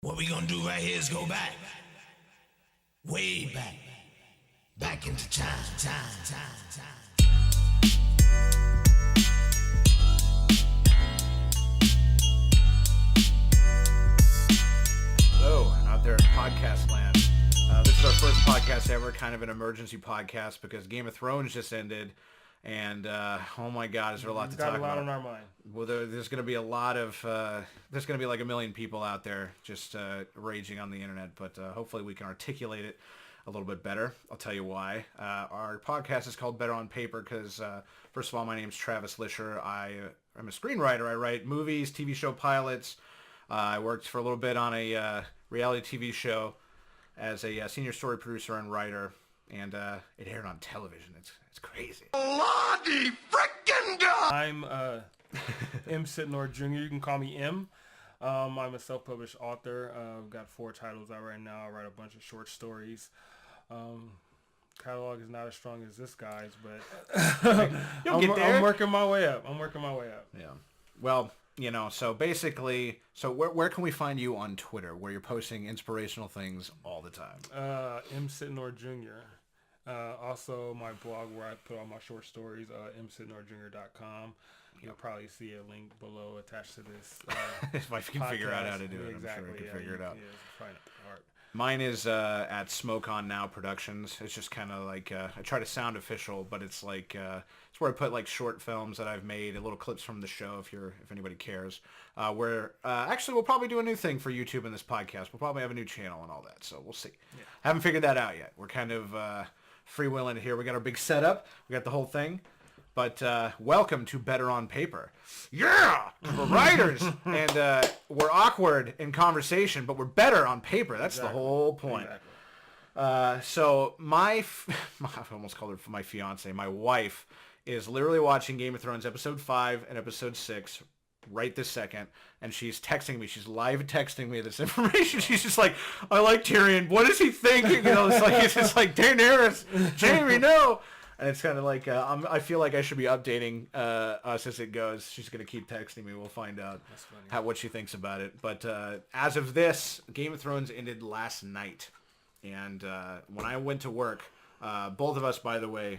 What we gonna do right here is go back, way back, back into time. Hello, out there in podcast land. This is our first podcast ever, kind of an emergency podcast because Game of Thrones just ended, and oh my God, is there a lot to talk about? Got a lot on our mind. Well, there's going to be a lot of, there's going to be like 1 million people out there just raging on the internet, but hopefully we can articulate it a little bit better. I'll tell you why. Our podcast is called Better on Paper because, first of all, my name's Travis Lisher. I'm a screenwriter. I write movies, TV show pilots. I worked for a little bit on a reality TV show as a senior story producer and writer, and it aired on television. It's crazy. Bloody frickin' God! I'm M. Sitnor Jr. You can call me M. I'm a self-published author. I've got 4 titles out right now. I write a bunch of short stories. Catalog is not as strong as this guy's, but You'll get there. I'm working my way up. Yeah. Well, you know, so basically, where can we find you on Twitter, where you're posting inspirational things all the time? M. Sitnor Jr. Also, my blog where I put all my short stories, msitnorjr.com. You'll probably see a link below attached to this. If I can figure out how to do it, exactly, I'm sure I can figure it out. Yeah, it's probably not hard. Mine is at Smoke On Now Productions. It's just kind of like, I try to sound official, but it's like, it's where I put like short films that I've made, little clips from the show if anybody cares. Actually we'll probably do a new thing for YouTube in this podcast. We'll probably have a new channel and all that, so we'll see. Yeah. Haven't figured that out yet. We're kind of freewheeling here. We got our big setup. We got the whole thing. But welcome to Better on Paper. Yeah! We're writers, and we're awkward in conversation, but we're better on paper. That's exactly the whole point. Exactly. So I almost called her my fiance. My wife is literally watching Game of Thrones episode 5 and episode 6 right this second, and she's texting me. She's live texting me this information. She's just like, I like Tyrion. What is he thinking? You know, it's just like Daenerys, Jaime, no. And it's kind of like, I feel like I should be updating us as it goes. She's going to keep texting me. We'll find out what she thinks about it. But as of this, Game of Thrones ended last night. And when I went to work, both of us, by the way,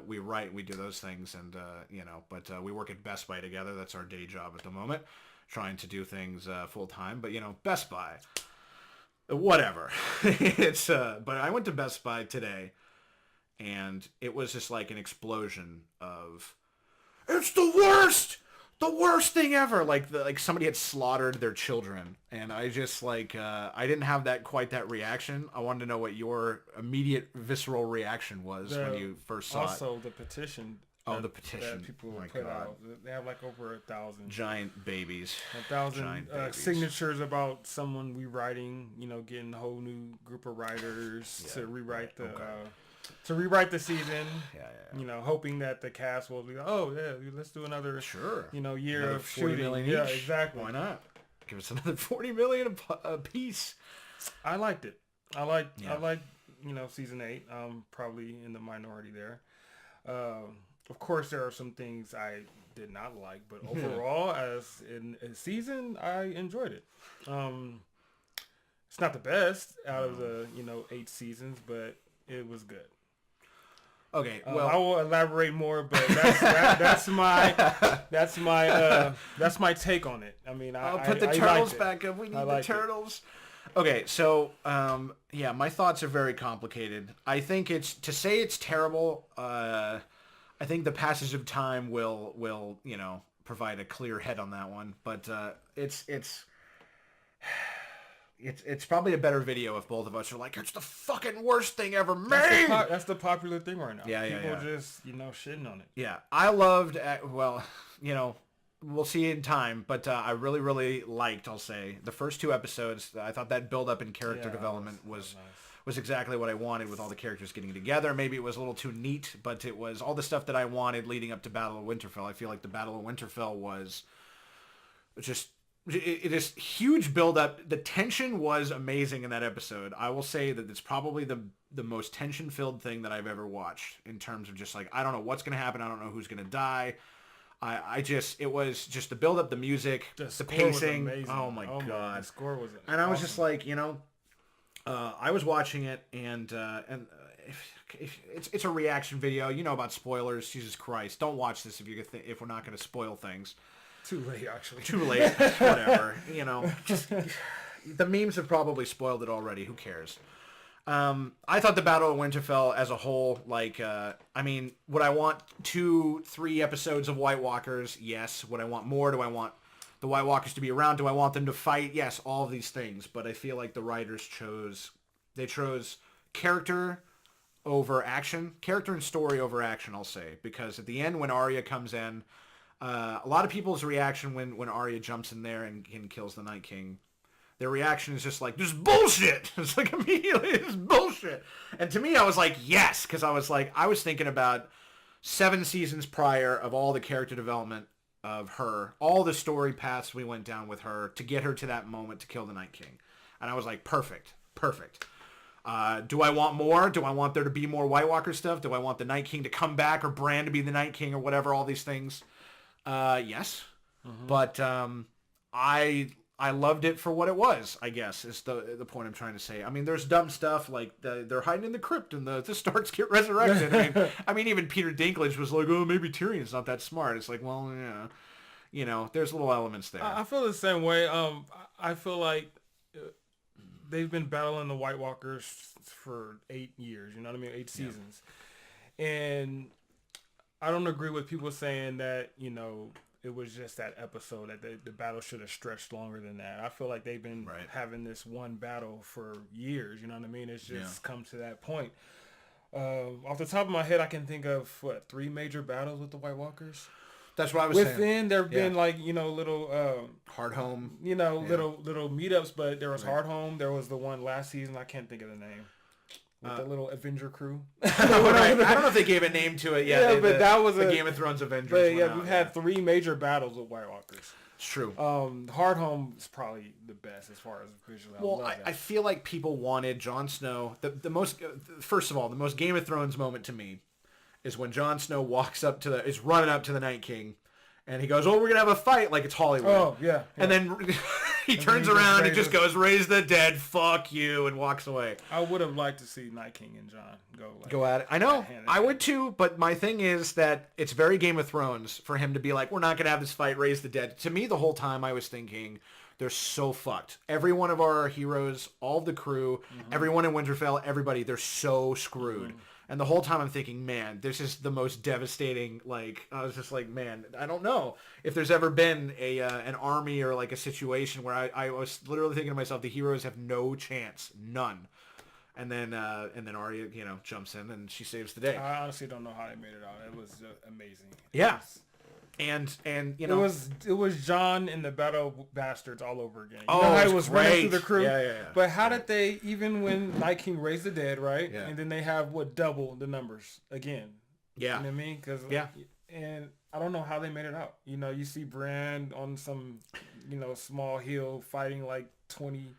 we write, we do those things. And, but we work at Best Buy together. That's our day job at the moment, trying to do things full time. But, Best Buy, whatever. But I went to Best Buy today. And it was just like an explosion of, it's the worst thing ever. Like somebody had slaughtered their children. And I just I didn't have quite that reaction. I wanted to know what your immediate visceral reaction was when you first saw it. Also, the petition. Oh, the petition. That people put out. They have like over 1,000. Giant babies. 1,000 signatures about someone rewriting, getting a whole new group of writers to rewrite the... Okay. To rewrite the season, hoping that the cast will be like, oh yeah, let's do another, year another of 40 shooting. million Yeah, each. exactly. Why not? Give us another 40 million a piece. I liked it. I like season 8. I'm probably in the minority there. Of course, there are some things I did not like, but overall, as in a season, I enjoyed it. It's not the best out of the 8 seasons, but it was good. Okay, well, I will elaborate more, but that's my take on it. I mean, I'll put the turtles back up. We need the turtles. Okay, so my thoughts are very complicated. I think to say it's terrible. I think the passage of time will provide a clear head on that one. But It's probably a better video if both of us are like, it's the fucking worst thing ever made. That's the popular thing right now. People just, shitting on it. Yeah. I loved, we'll see in time, but I really, really liked, I'll say, the first 2 episodes. I thought that build-up in character development was exactly what I wanted with all the characters getting together. Maybe it was a little too neat, but it was all the stuff that I wanted leading up to Battle of Winterfell. I feel like the Battle of Winterfell was just... It is huge build-up. The tension was amazing in that episode. I will say that it's probably the most tension-filled thing that I've ever watched in terms of just like, I don't know what's going to happen. I don't know who's going to die. It was just the build up, the music, the pacing. Oh my God. The score was and I was just like, I was watching it and if it's a reaction video, about spoilers. Jesus Christ. Don't watch this if we're not going to spoil things. Too late, actually. Too late. Whatever. Just, the memes have probably spoiled it already. Who cares? I thought the Battle of Winterfell as a whole, would I want 2-3 episodes of White Walkers? Yes. Would I want more? Do I want the White Walkers to be around? Do I want them to fight? Yes, all of these things. But I feel like the writers chose character over action. Character and story over action, I'll say. Because at the end, when Arya comes in, a lot of people's reaction when Arya jumps in there and kills the Night King, their reaction is just like, this is bullshit. It's like, immediately, this is bullshit. And to me, I was like, yes. Because I was thinking about 7 seasons prior of all the character development of her, all the story paths we went down with her to get her to that moment to kill the Night King. And I was like, perfect. Do I want more? Do I want there to be more White Walker stuff? Do I want the Night King to come back or Bran to be the Night King or whatever, all these things? Yes. Mm-hmm. But I loved it for what it was, I guess, is the point I'm trying to say. I mean, there's dumb stuff, like they're hiding in the crypt and the Starks get resurrected. I mean, even Peter Dinklage was like, oh, maybe Tyrion's not that smart. It's like, well, yeah. There's little elements there. I feel the same way. I feel like they've been battling the White Walkers for 8 years, you know what I mean? 8 seasons. Yeah. And I don't agree with people saying that, it was just that episode, that the battle should have stretched longer than that. I feel like they've been having this one battle for years, you know what I mean? It's just come to that point. Off the top of my head, I can think of, 3 major battles with the White Walkers? That's what I was saying. Within, there have been little... Hardhome. Little meetups, but there was Hardhome. There was the one last season. I can't think of the name. With the little Avenger crew. I don't know if they gave a name to it yet. Yeah, but that was the Game of Thrones Avengers. But yeah, we've had 3 major battles with White Walkers. It's true. Hardhome is probably the best as far as visual. Well, I feel like people wanted Jon Snow. The most, first of all, the most Game of Thrones moment to me is when Jon Snow is running up to the Night King, and he goes, "Oh, we're gonna have a fight," like it's Hollywood. Oh yeah. And then he turns around and just goes, "Raise the dead, fuck you," and walks away. I would have liked to see Night King and Jon go at it. I know, I would too. But my thing is that it's very Game of Thrones for him to be like, "We're not gonna have this fight. Raise the dead." To me, the whole time I was thinking, they're so fucked. Every one of our heroes, all of the crew, everyone in Winterfell, everybody, they're so screwed. And the whole time I'm thinking, man, this is the most devastating, I was just like, man, I don't know if there's ever been an army or like a situation where I was literally thinking to myself, the heroes have no chance, none. And then Arya, jumps in and she saves the day. I honestly don't know how they made it out. It was amazing. Yeah. And it was Jon and the Battle Bastards all over again. You know how it was running through the crew? Yeah. But how did they, even when Night King raised the dead, right? Yeah. And then they have, double the numbers again. Yeah. You know what I mean? And I don't know how they made it out. You see Bran on some, small hill fighting like 20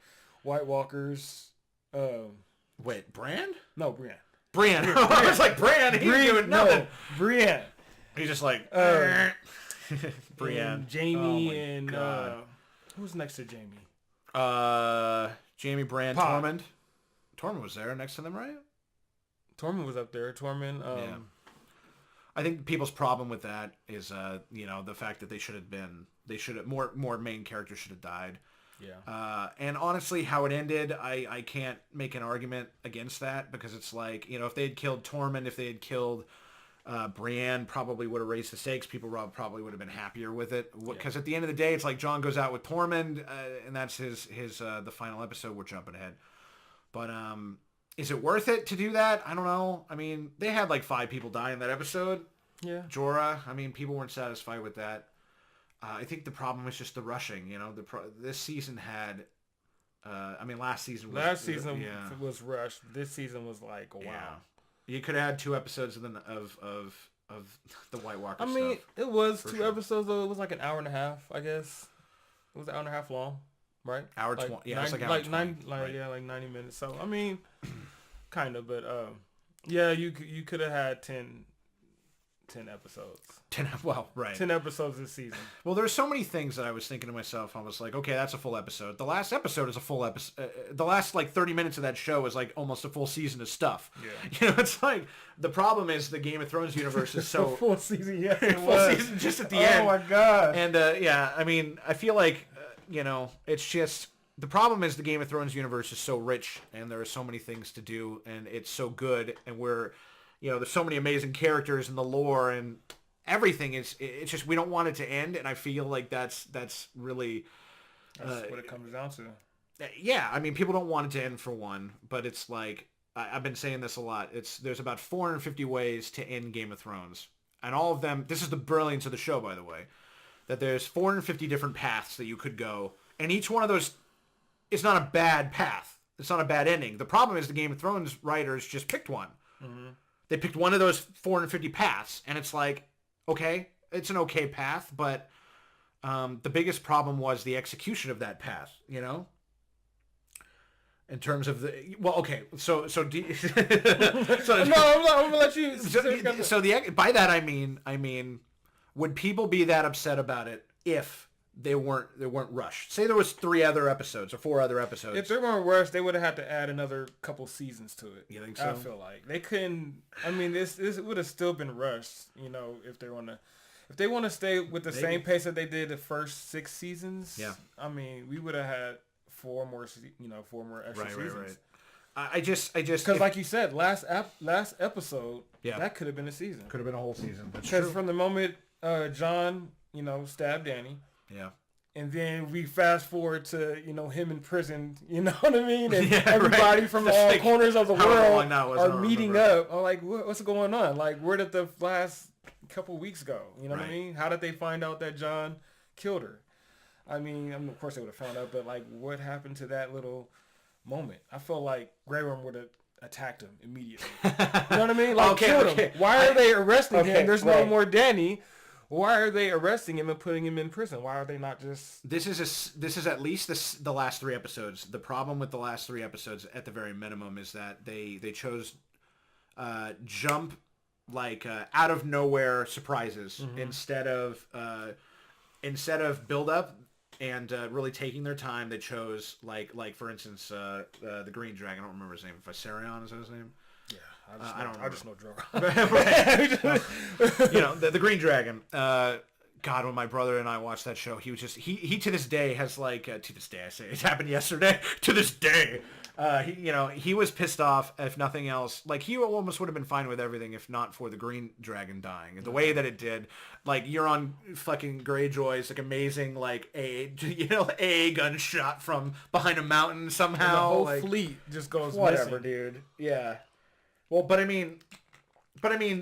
White Walkers. Wait, Bran? No, Bran. Bran. I was like, Bran? He's doing nothing. No, Brienne. He's just like, Brienne. Jamie and who's next to Jamie? Jamie, Bran, Tormund. Tormund was there next to them, right? Tormund was up there. Tormund. Yeah. I think people's problem with that is, the fact that they should have more main characters should have died. Yeah. And honestly, how it ended, I can't make an argument against that because it's like, if they had killed Tormund, if they had killed Brienne, probably would have raised the stakes. People probably would have been happier with it because at the end of the day, it's like Jon goes out with Tormund, and that's his the final episode. We're jumping ahead, but is it worth it to do that? I don't know. I mean, they had like 5 people die in that episode. Yeah, Jorah. I mean, people weren't satisfied with that. I think the problem was just the rushing. This season had. Last season was rushed. This season was like, wow. Yeah. You could have had 2 episodes of the White Walker stuff. I mean, it was 2 episodes, though. It was like an hour and a half, I guess. It was an hour and a half long, right? Hour 20. Yeah, it's like hour 20. Like 90 minutes. So, I mean, kind of. But, you could have had 10 10 episodes. 10, well, right. 10 episodes this season. Well, there's so many things that I was thinking to myself. I was like, okay, that's a full episode. The last episode is a full episode. The last, like, 30 minutes of that show is, like, almost a full season of stuff. Yeah. You know, it's like, the problem is the Game of Thrones universe is so... full season, yeah. Full season just at the end. Oh, my God. And, yeah, I mean, I feel like, you know, it's just... The problem is the Game of Thrones universe is so rich, and there are so many things to do, and it's so good, and we're... You know, there's so many amazing characters in the lore, and everything is... It's just, we don't want it to end, and I feel like that's really... That's what it comes down to. Yeah, I mean, people don't want it to end for one, but it's like... I've been saying this a lot. There's about 450 ways to end Game of Thrones. And all of them... This is the brilliance of the show, by the way. That there's 450 different paths that you could go, and each one of those is not a bad path. It's not a bad ending. The problem is the Game of Thrones writers just picked one. Mm-hmm. They picked one of those 450 paths, and it's like, okay, it's an okay path, but the biggest problem was the execution of that path, you know? In terms of the... Well, okay, so no, I'm going to let you... By that I mean, would people be that upset about it if they weren't rushed? Say there was 3 other episodes or 4 other episodes. If they weren't rushed, they would have had to add another couple seasons to it. You think so? I feel like they couldn't. I mean, this would have still been rushed. You know, if they want to stay with the same pace that they did the first 6 seasons. Yeah. I mean, we would have had 4 more extra seasons. Right. I just because like you said, last episode, yeah, that could have been a season. Could have been a whole season. Because from the moment Jon, stabbed Dany. Yeah. And then we fast forward to, him in prison, you know what I mean? And everybody from all corners of the world are meeting up. I'm like, what's going on? Like, where did the last couple weeks go? You know what I mean? How did they find out that Jon killed her? I mean, of course they would have found out, but like, what happened to that little moment? I feel like Grey Worm would have attacked him immediately. You know what I mean? Like, killed him. Why are they arresting him? There's no more Dany. Why are they arresting him and putting him in prison? Why are they not just... This is at least the last 3 episodes. The problem with the last 3 episodes, at the very minimum, is that they chose jump, like, out of nowhere surprises instead of build up and really taking their time. They chose, like for instance, the Green Dragon. I don't remember his name. Viserion, is that his name? Yeah. I just know Drogon. The Green Dragon. God, when my brother and I watched that show, he was just he to this day has like to this day I say it happened yesterday. To this day, he was pissed off. If nothing else, like he almost would have been fine with everything if not for the Green Dragon dying. And the way that it did, like Euron fucking Greyjoy's like amazing like a gunshot from behind a mountain somehow. And the whole like, fleet just goes whatever, missing. dude. Yeah. Well, but I mean,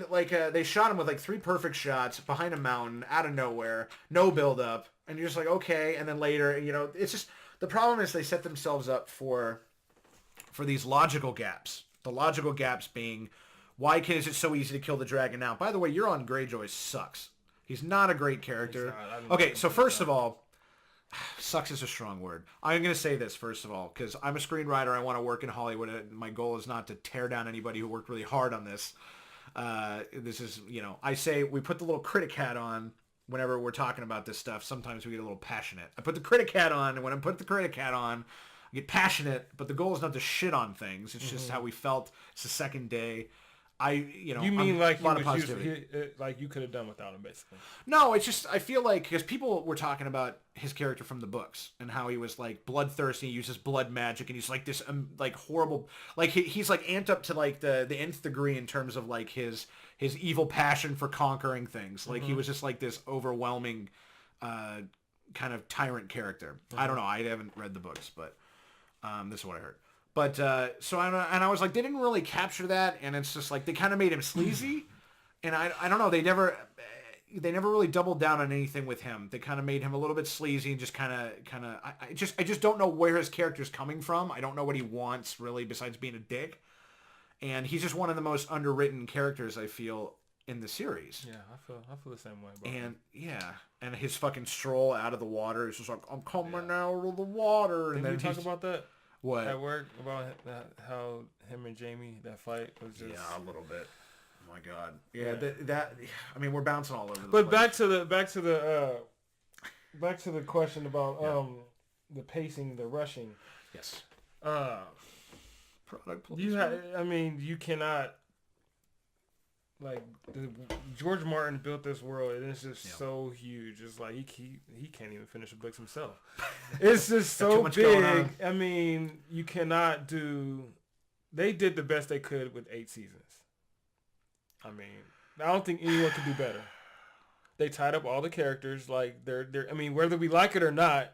like, they shot him with, like, 3 perfect shots behind a mountain, out of nowhere, no build-up, and you're just like, okay, and then later, it's just, the problem is they set themselves up for these logical gaps. The logical gaps being, why is it so easy to kill the dragon now? By the way, Euron Greyjoy sucks. He's not a great character. Okay, so first of all, sucks is a strong word. I'm going to say this, first of all, because I'm a screenwriter. I want to work in Hollywood. And my goal is not to tear down anybody who worked really hard on this. This is, I say we put the little critic hat on whenever we're talking about this stuff. Sometimes we get a little passionate. I put the critic hat on, and when I put the critic hat on, I get passionate, but the goal is not to shit on things. It's just how we felt. It's the second day. You mean like like you could have done without him, basically? No, it's just I feel like because people were talking about his character from the books and how he was like bloodthirsty, he uses blood magic, and he's like this like horrible, like he's like amped up to like the nth degree in terms of like his evil passion for conquering things. Like he was just like this overwhelming kind of tyrant character. I don't know. I haven't read the books, but this is what I heard. But, I was like, they didn't really capture that, and it's just like, they kind of made him sleazy, and I don't know, they never really doubled down on anything with him. They kind of made him a little bit sleazy, and just kind of, I just don't know where his character's coming from. I don't know what he wants, really, besides being a dick, and he's just one of the most underwritten characters, I feel, in the series. Yeah, I feel the same way, bro. And, yeah, and his fucking stroll out of the water is just like, I'm coming out of the water, and then we talk about that? What? At work, about how him and Jamie, that fight was just... Yeah, a little bit. Oh my God. Yeah, that I mean, we're bouncing all over the place. But back to the question about the pacing, the rushing. Yes. Product placement. You cannot, like, George Martin built this world, and it's just so huge. It's like he can't even finish the books himself. It's just so big. I mean, you cannot do. They did the best they could with 8 seasons. I mean, I don't think anyone could do better. They tied up all the characters. Like they're. I mean, whether we like it or not,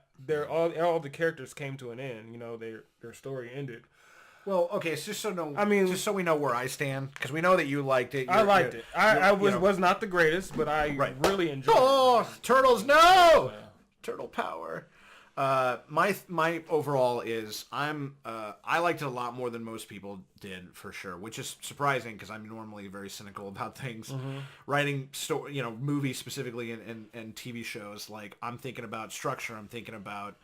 all the characters came to an end. You know, their story ended. Well, okay, it's just just so we know where I stand, because we know that you liked it. I liked it. I was not the greatest, but I really enjoyed it. Oh, turtles, no! Turtle power. My overall is I liked it a lot more than most people did, for sure, which is surprising because I'm normally very cynical about things. Writing movies specifically and TV shows, like I'm thinking about structure, I'm thinking about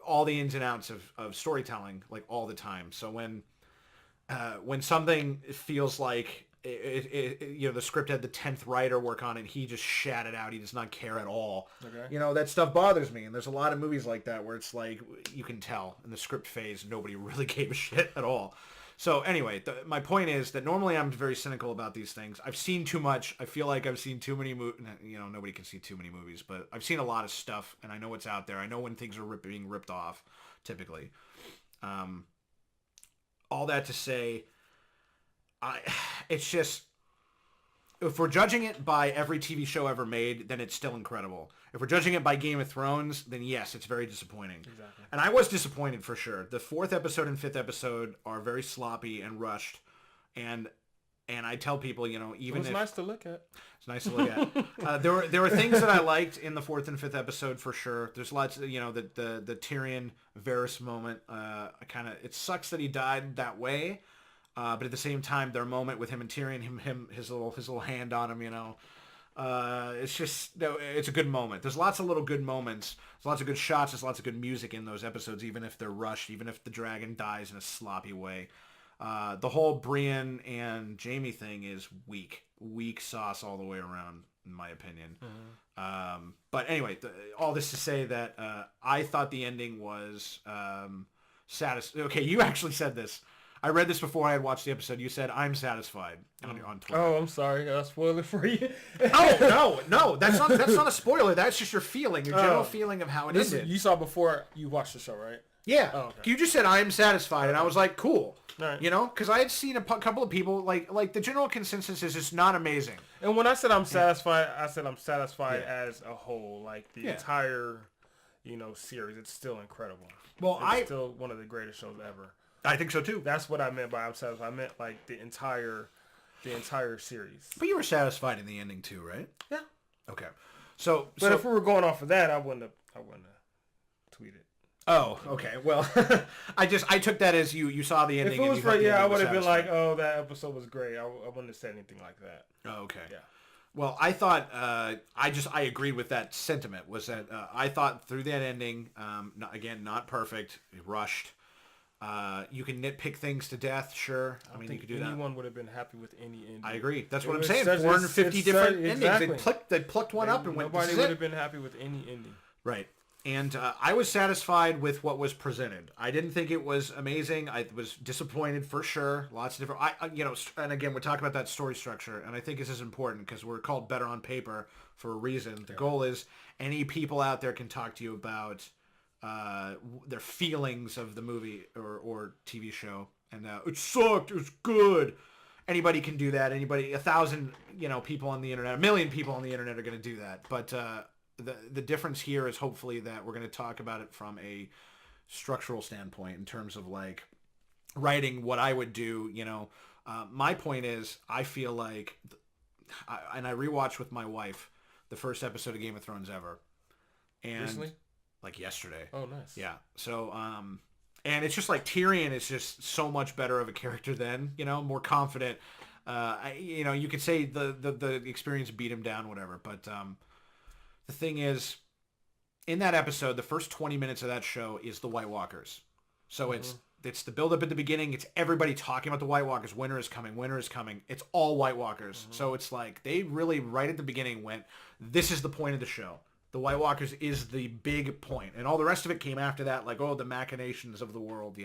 all the ins and outs of storytelling, like all the time. So when something feels like the script had the 10th writer work on it, and he just shat it out, he does not care at all. Okay. That stuff bothers me, and there's a lot of movies like that where it's like you can tell in the script phase nobody really gave a shit at all. So anyway, my point is that normally I'm very cynical about these things. I've seen too much. I feel like I've seen too many movies. Nobody can see too many movies, but I've seen a lot of stuff, and I know what's out there. I know when things are being ripped off, typically. All that to say, it's just, if we're judging it by every TV show ever made, then it's still incredible. If we're judging it by Game of Thrones, then yes, it's very disappointing. Exactly. And I was disappointed for sure. The 4th episode and 5th episode are very sloppy and rushed, and I tell people, even it was nice to look at. It's nice to look at. There were things that I liked in the 4th and 5th episode for sure. There's lots, the Tyrion Varys moment. It sucks that he died that way. But at the same time, their moment with him and Tyrion, his little hand on him, it's a good moment. There's lots of little good moments. There's lots of good shots. There's lots of good music in those episodes, even if they're rushed, even if the dragon dies in a sloppy way. The whole Brienne and Jaime thing is weak sauce all the way around, in my opinion. Mm-hmm. But anyway, all this to say that I thought the ending was satisfying. Okay, you actually said this. I read this before I had watched the episode. You said, "I'm satisfied" on Twitter. Oh, I'm sorry. I'll spoil it for you. No. That's not a spoiler. That's just your feeling, your general feeling of how it ended. You saw before you watched the show, right? Yeah. Oh, okay. You just said, "I'm satisfied," and I was like, "Cool." Right. Because I had seen a couple of people, like the general consensus is just not amazing. And when I said I'm satisfied, I said I'm satisfied as a whole. Like the entire, series. It's still incredible. Well, it's still one of the greatest shows ever. I think so too. That's what I meant by I'm satisfied. I meant like the entire series. But you were satisfied in the ending too, right? Yeah. Okay. But if we were going off of that, I wouldn't have tweeted. Oh, okay. Well, I took that as you saw the ending. If it was I would have been like, oh, that episode was great. I wouldn't have said anything like that. Oh, okay. Yeah. Well, I thought I agreed with that sentiment. Was that I thought through that ending, not perfect, rushed. You can nitpick things to death, sure. I mean, you could do that. Anyone would have been happy with any ending. I agree. That's what I'm saying. 450 different endings. They plucked one up and went. Nobody would have been happy with any ending. Right. And I was satisfied with what was presented. I didn't think it was amazing. I was disappointed for sure. Lots of different. And again, we're talking about that story structure, and I think this is important because we're called Better on Paper for a reason. The goal is any people out there can talk to you about their feelings of the movie or TV show, and it sucked, it was good. Anybody can do that. 1,000 people on the internet, 1 million people on the internet are going to do that. But the difference here is hopefully that we're going to talk about it from a structural standpoint in terms of like writing what I would do. My point is I feel like, and I rewatched with my wife the first episode of Game of Thrones ever, and recently? Like yesterday. Oh, nice. Yeah. So, and it's just like Tyrion is just so much better of a character than, more confident. You could say the experience beat him down, whatever. But the thing is, in that episode, the first 20 minutes of that show is the White Walkers. So it's It's the build-up at the beginning. It's everybody talking about the White Walkers. Winter is coming. Winter is coming. It's all White Walkers. Mm-hmm. So it's like they really, right at the beginning, went, this is the point of the show. The White Walkers is the big point. And all the rest of it came after that, like, the machinations of the world,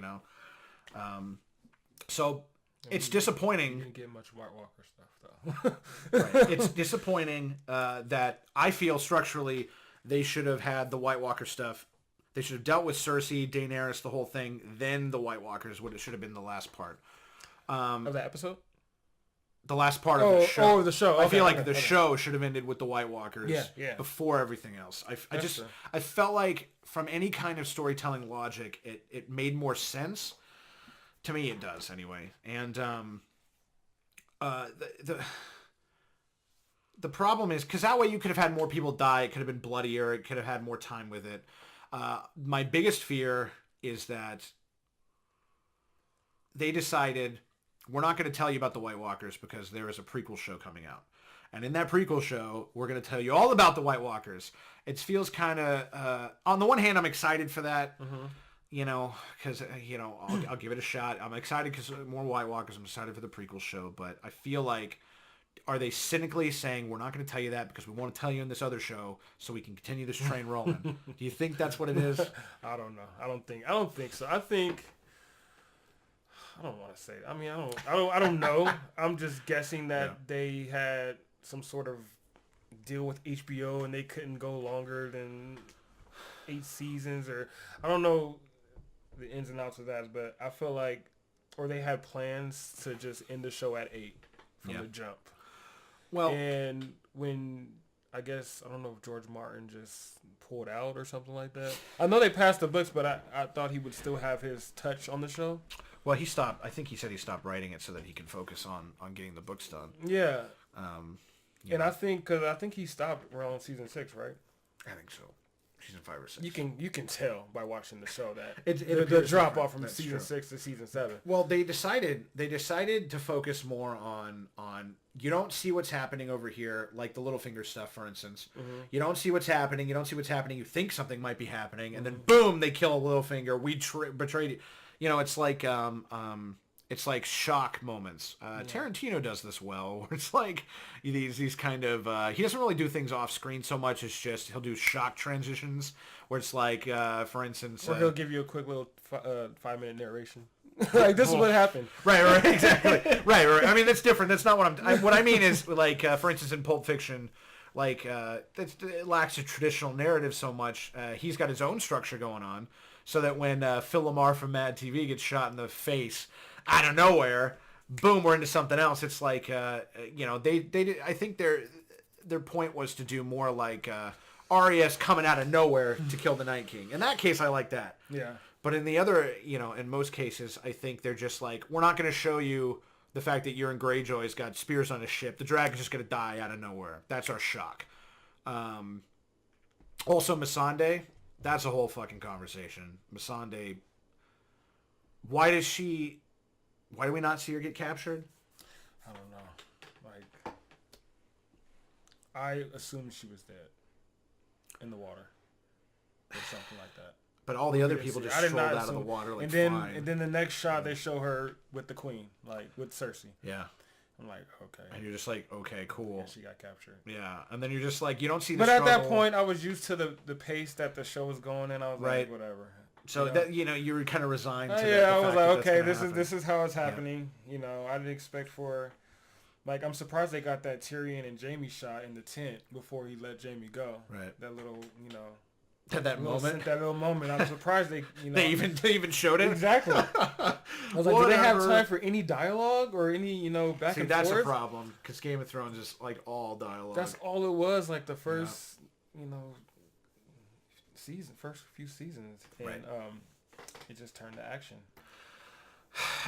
So it's disappointing. You didn't get much White Walker stuff, though. Right. It's disappointing that I feel structurally they should have had the White Walker stuff. They should have dealt with Cersei, Daenerys, the whole thing. Then the White Walkers should have been the last part of the episode. The last part of the show. Oh, the show. Okay, I feel like the show should have ended with the White Walkers before everything else. I felt like from any kind of storytelling logic, it made more sense. To me, it does anyway. And the problem is because that way you could have had more people die. It could have been bloodier. It could have had more time with it. My biggest fear is that they decided we're not going to tell you about the White Walkers because there is a prequel show coming out. And in that prequel show, we're going to tell you all about the White Walkers. It feels kind of, on the one hand, I'm excited for that, because, I'll give it a shot. I'm excited because more White Walkers. I'm excited for the prequel show. But I feel like, are they cynically saying, we're not going to tell you that because we want to tell you in this other show so we can continue this train rolling? Do you think that's what it is? I don't know. I don't think so. I think... I don't want to say it. I mean, I don't know. I'm just guessing that they had some sort of deal with HBO and they couldn't go longer than 8 seasons, or I don't know the ins and outs of that, but I feel like, or they had plans to just end the show at 8 from the jump. Well, and when I guess, I don't know if George Martin just pulled out or something like that. I know they passed the books, but I thought he would still have his touch on the show. Well, he stopped. I think he said he stopped writing it so that he could focus on getting the books done. Yeah. And I think he stopped around season 6, right? I think so. Season 5 or 6. You can tell by watching the show that the drop off from season 6 to season 7. Well, they decided to focus more on you don't see what's happening over here, like the Littlefinger stuff, for instance. Mm-hmm. You don't see what's happening. You think something might be happening, and then boom, they kill Littlefinger. We betrayed you. It's like shock moments. Tarantino does this well, where it's like these kind of he doesn't really do things off screen so much. It's just he'll do shock transitions where it's like, for instance, or he'll give you a quick little 5-minute narration. Like, this is what happened. Right, exactly. right. I mean, that's different. That's not what I mean is, like, for instance, in Pulp Fiction, like, it lacks a traditional narrative so much. He's got his own structure going on, so that when Phil Lamar from Mad TV gets shot in the face out of nowhere, boom, we're into something else. It's like, they I think their point was to do more like RES coming out of nowhere to kill the Night King. In that case, I like that. Yeah. But in the other, in most cases, I think they're just like, we're not going to show you the fact that Euron Greyjoy's got spears on his ship. The dragon's just going to die out of nowhere. That's our shock. Also, Missandei, that's a whole fucking conversation. Missandei, why do we not see her get captured? I don't know. Like, I assumed she was dead in the water or something like that. But all the other people just strolled out of the water like flying. And then the next shot, they show her with the queen, like with Cersei. Yeah. I'm like, okay. And you're just like, okay, cool. Yeah, she got captured. Yeah. And then you're just like, you don't see the But struggle. At that point, I was used to the pace that the show was going in. I was like, whatever. So that you were kind of resigned to that. Yeah, I was like, okay, this is how it's happening. Yeah. I didn't expect for... Like, I'm surprised they got that Tyrion and Jaime shot in the tent before he let Jaime go. Right. That little, That little moment. I'm surprised they, they even showed it. Exactly. I was like, do they have time for any dialogue or any, back and forth? That's a problem because Game of Thrones is like all dialogue. That's all it was. Like the first, first few seasons, and right. It just turned to action.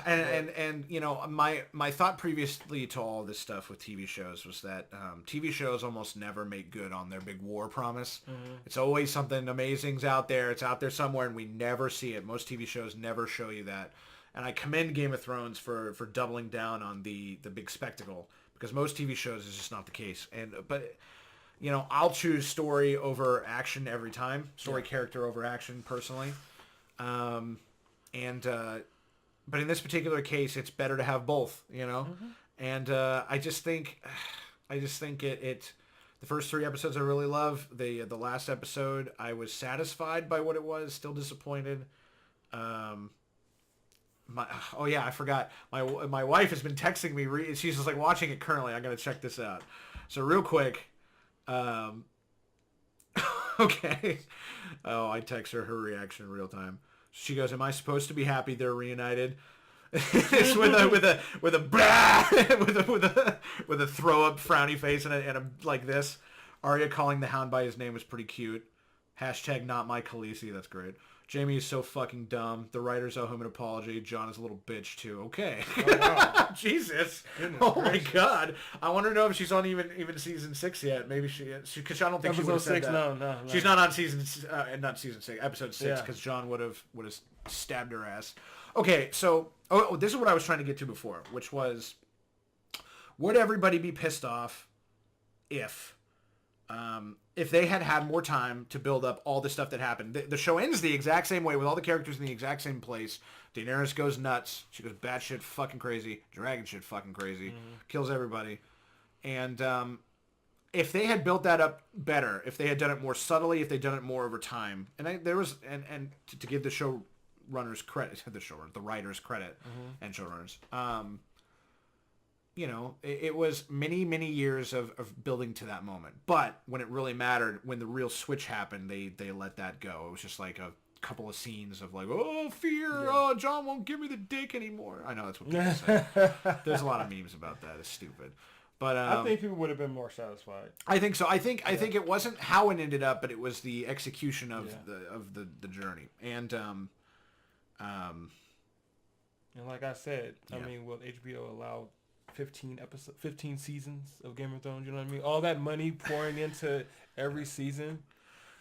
And my thought previously to all this stuff with TV shows was that TV shows almost never make good on their big war promise. Mm-hmm. It's always something amazing's out there. It's out there somewhere, and we never see it. Most TV shows never show you that. And I commend Game of Thrones for doubling down on the big spectacle, because most TV shows is just not the case. But I'll choose story over action every time. Story character over action personally. but in this particular case, it's better to have both, you know? And I just think it the first 3 episodes I really love. The last episode, I was satisfied by what it was, still disappointed. I forgot. My wife has been texting me. She's just like watching it currently. I got to check this out. So real quick. Okay. Oh, I text her reaction in real time. She goes, "Am I supposed to be happy they're reunited?" It's with a throw up frowny face and a like this. Arya calling the Hound by his name was pretty cute. Hashtag not my Khaleesi. That's great. Jamie is so fucking dumb. The writers owe him an apology. John is a little bitch too. Okay. Oh, wow. Jesus. Oh my God. I want to know if she's on even season 6 yet. Maybe she is. Because I don't think she would have said that. No. She's not on not season 6, episode 6, because John would have stabbed her ass. Okay, so this is what I was trying to get to before, which was, would everybody be pissed off if they had more time to build up all the stuff that happened? The show ends the exact same way with all the characters in the exact same place. Daenerys goes nuts. She goes batshit fucking crazy. Dragon shit fucking crazy. Kills everybody. And if they had built that up better, if they had done it more subtly, if they'd done it more over time, and to give the show runners credit, the writers credit, and showrunners, it was many years of building to that moment. But when it really mattered, when the real switch happened, they let that go. It was just like a couple of scenes of like, oh, fear, oh, John won't give me the dick anymore. I know that's what people say. There's a lot of memes about that. It's stupid. But I think people would have been more satisfied. I think so. I think it wasn't how it ended up, but it was the execution of the journey. And like I said, I mean, will HBO allow 15 seasons of Game of Thrones? You know what I mean? All that money pouring into every season.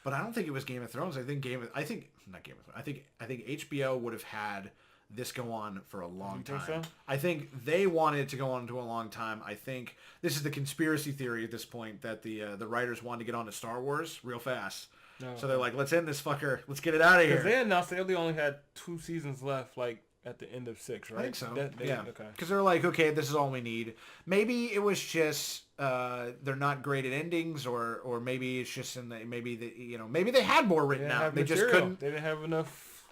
But I don't think it was Game of Thrones. I think HBO would have had this go on for a long time. Think so? I think they wanted it to go on to a long time. I think this is the conspiracy theory at this point, that the writers wanted to get on to Star Wars real fast. No. So they're like, let's end this fucker. Let's get it out of here. Because they announced they only had 2 seasons left, like, at the end of 6, right? I think so. Yeah. Because they're like, okay, this is all we need. Maybe it was just they're not great at endings, or maybe it's just maybe they had more written out. They just couldn't. They didn't have enough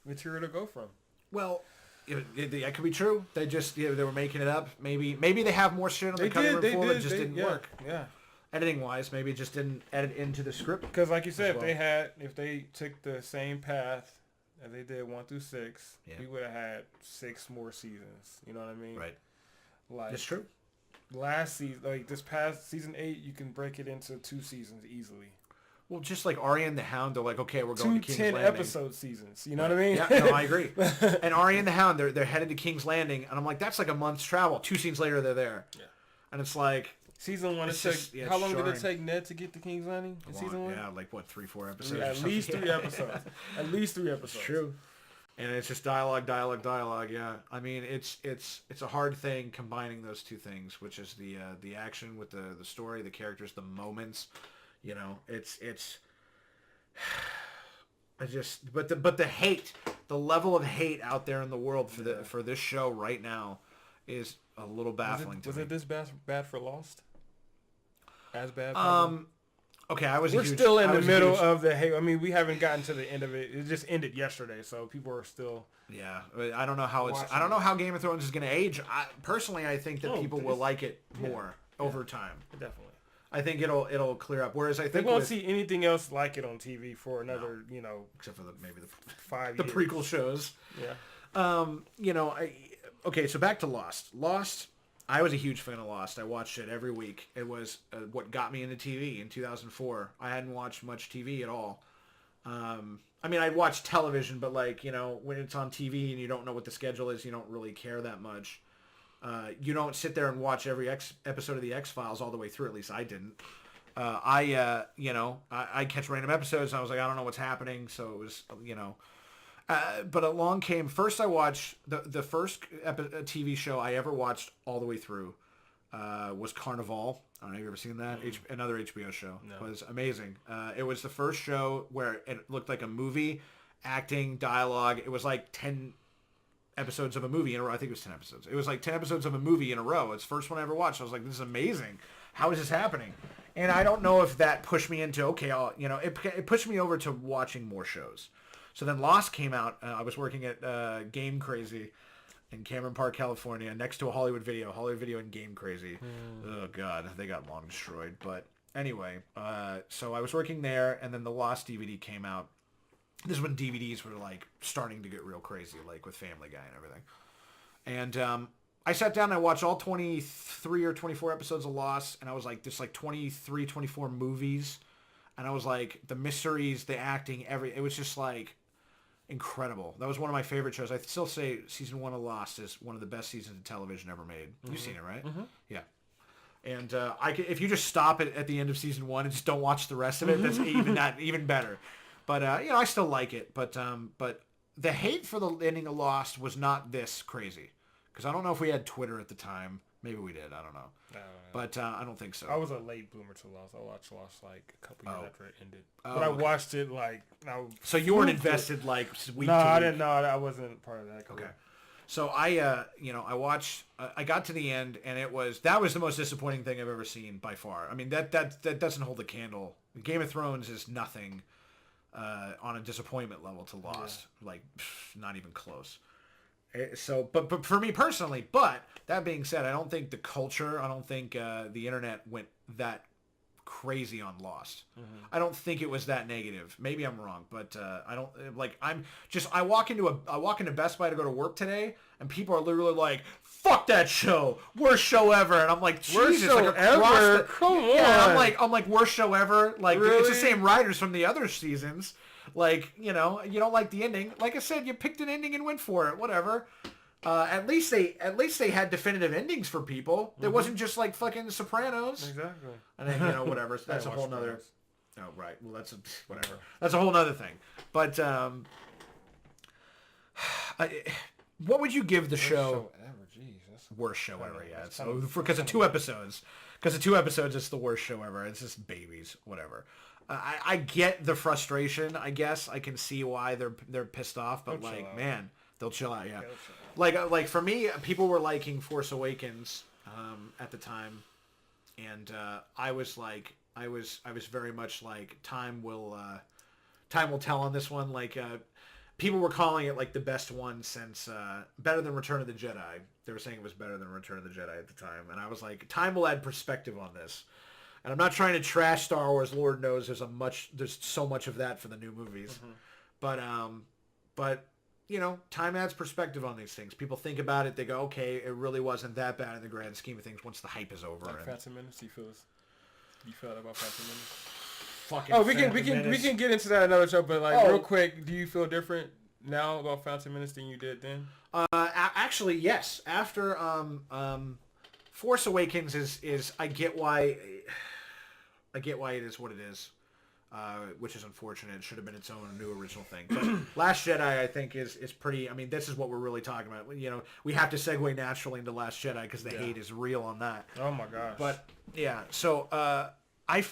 material to go from. Well, that could be true. They just they were making it up. Maybe they have more shit on the cutting room floor that just didn't work. Yeah. Editing wise, maybe it just didn't edit into the script. Because like you said, if they took the same path as they did 1 through 6, we would have had 6 more seasons. You know what I mean? Right. Like, it's true. Last season, like this past season 8, you can break it into 2 seasons easily. Well, just like Arya and the Hound, they're like, okay, we're going to King's Landing. 10-episode seasons. You know what I mean? Yeah, no, I agree. And Arya and the Hound, they're headed to King's Landing, and I'm like, that's like a month's travel. 2 scenes later, they're there. Yeah. And it's like... Season 1, how long did it take Ned to get to King's Landing in season 1? Yeah, like, 3-4 episodes? Yeah, at least 3 episodes. At least 3 episodes. It's true. And it's just dialogue, yeah. I mean, it's a hard thing combining those 2 things, which is the action with the story, the characters, the moments. You know, but the hate, the level of hate out there in the world for this show right now is a little baffling to me. Was it this bad for Lost? As bad? Okay, we're still in the middle of the hate. I mean, we haven't gotten to the end of it. It just ended yesterday, so people are still. Yeah, I don't know how I don't know how Game of Thrones is going to age. Personally, I think that people will like it more over time. Definitely. I think it'll clear up. Whereas I think they won't see anything else like it on TV for another, except for maybe the 5 years. The prequel shows. Yeah. Okay, so back to Lost. Lost, I was a huge fan of Lost. I watched it every week. It was what got me into TV in 2004. I hadn't watched much TV at all. I mean, I'd watch television, but when it's on TV and you don't know what the schedule is, you don't really care that much. You don't sit there and watch every episode of the X-Files all the way through. At least I didn't. I catch random episodes and I was like, I don't know what's happening. So it was, but along came, first I watched, the first TV show I ever watched all the way through was Carnival. I don't know if you've ever seen that. Another HBO show. No. It was amazing. It was the first show where it looked like a movie, acting, dialogue. It was like 10 episodes of a movie in a row. I think it was 10 episodes. It was like 10 episodes of a movie in a row. It's the first one I ever watched. I was like, this is amazing. How is this happening? And I don't know if that pushed me into, okay, it pushed me over to watching more shows. So then Lost came out. I was working at Game Crazy in Cameron Park, California, next to a Hollywood Video and Game Crazy. Oh, God, they got long destroyed. But anyway, so I was working there, and then the Lost DVD came out. This is when DVDs were, like, starting to get real crazy, like, with Family Guy and everything. And I sat down and I watched all 23 or 24 episodes of Lost, and I was like, there's like 23, 24 movies, and I was like, the mysteries, the acting, it was just like incredible. That was one of my favorite shows. I still say season 1 of Lost is one of the best seasons of television ever made. You've seen it, right? Yeah. And if you just stop at the end of season 1 and just don't watch the rest of it, that's even better. But I still like it. But the hate for the ending of Lost was not this crazy. Because I don't know if we had Twitter at the time. Maybe we did. I don't know. But I don't think so. I was a late bloomer to Lost. I watched Lost like a couple years after it ended. But I watched it like... So you weren't invested like week to week? I didn't know. I wasn't part of that. Okay. So I watched... I got to the end, and that was the most disappointing thing I've ever seen by far. I mean, that doesn't hold a candle. Game of Thrones is nothing on a disappointment level to Lost. Yeah. Like, not even close. So, but for me personally, but that being said, I don't think the internet went that crazy on Lost. I don't think it was that negative. Maybe I'm wrong, but I don't I walk into Best Buy to go to work today, and people are literally like, "Fuck that show, worst show ever," and I'm like, "Jesus, worst show ever? Come on!" Yeah, I'm like worst show ever. Like really? It's the same writers from the other seasons. Like, you don't like the ending. Like I said, you picked an ending and went for it. Whatever. At least they had definitive endings for people. It wasn't just like fucking Sopranos. Exactly. And then whatever. That's a whole nother. Oh right. Well, whatever. That's a whole nother thing. But what would you give the show? Worst show ever. Yeah. So because of 2 episodes. Because of 2 episodes, it's the worst show ever. It's just babies. Whatever. I get the frustration. I guess I can see why they're pissed off, but man, they'll chill out. Yeah, like for me, people were liking Force Awakens at the time, and I was very much like time will tell on this one. Like people were calling it like the best one since better than Return of the Jedi. They were saying it was better than Return of the Jedi at the time, and I was like, time will add perspective on this. And I'm not trying to trash Star Wars. Lord knows there's so much of that for the new movies. But time adds perspective on these things. People think about it. They go, okay, it really wasn't that bad in the grand scheme of things once the hype is over. Like Phantom Menace, you feel that about Phantom Menace? Fucking we can get into that another show, but real quick, do you feel different now about Phantom Menace than you did then? Actually, yes. After Force Awakens is I get why it is what it is, which is unfortunate. It should have been its own new original thing. But Last Jedi, I think, is pretty... I mean, this is what we're really talking about. We have to segue naturally into Last Jedi because the hate is real on that. Oh, my gosh. But, yeah, so I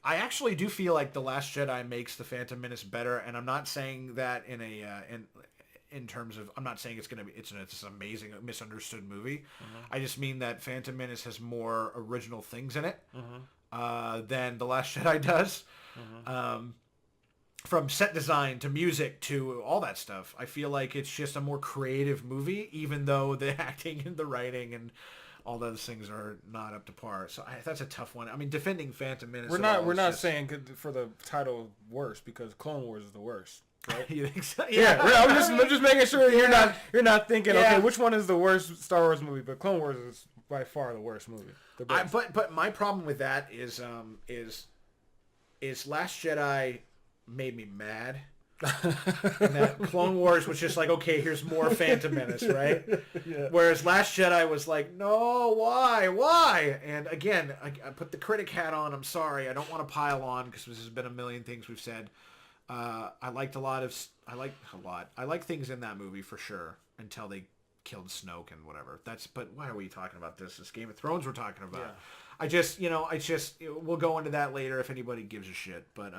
actually do feel like The Last Jedi makes The Phantom Menace better, and I'm not saying that in terms of, I'm not saying it's an amazing, misunderstood movie. I just mean that Phantom Menace has more original things in it than The Last Jedi does. From set design to music to all that stuff, I feel like it's just a more creative movie, even though the acting and the writing and all those things are not up to par. So that's a tough one. I mean, defending Phantom Menace. We're not saying for the title worst, because Clone Wars is the worst. Right? You think so? Yeah. I'm just making sure you're not thinking, okay, which one is the worst Star Wars movie? But Clone Wars is by far the worst movie. The best. But my problem with that is Last Jedi made me mad. And that Clone Wars was just like, okay, here's more Phantom Menace, right? Yeah. Whereas Last Jedi was like, no, why? And again, I put the critic hat on. I'm sorry, I don't want to pile on because this has been a million things we've said. I liked I like things in that movie for sure until they killed Snoke and whatever. But why are we talking about this? It's Game of Thrones we're talking about. Yeah. We'll go into that later if anybody gives a shit. But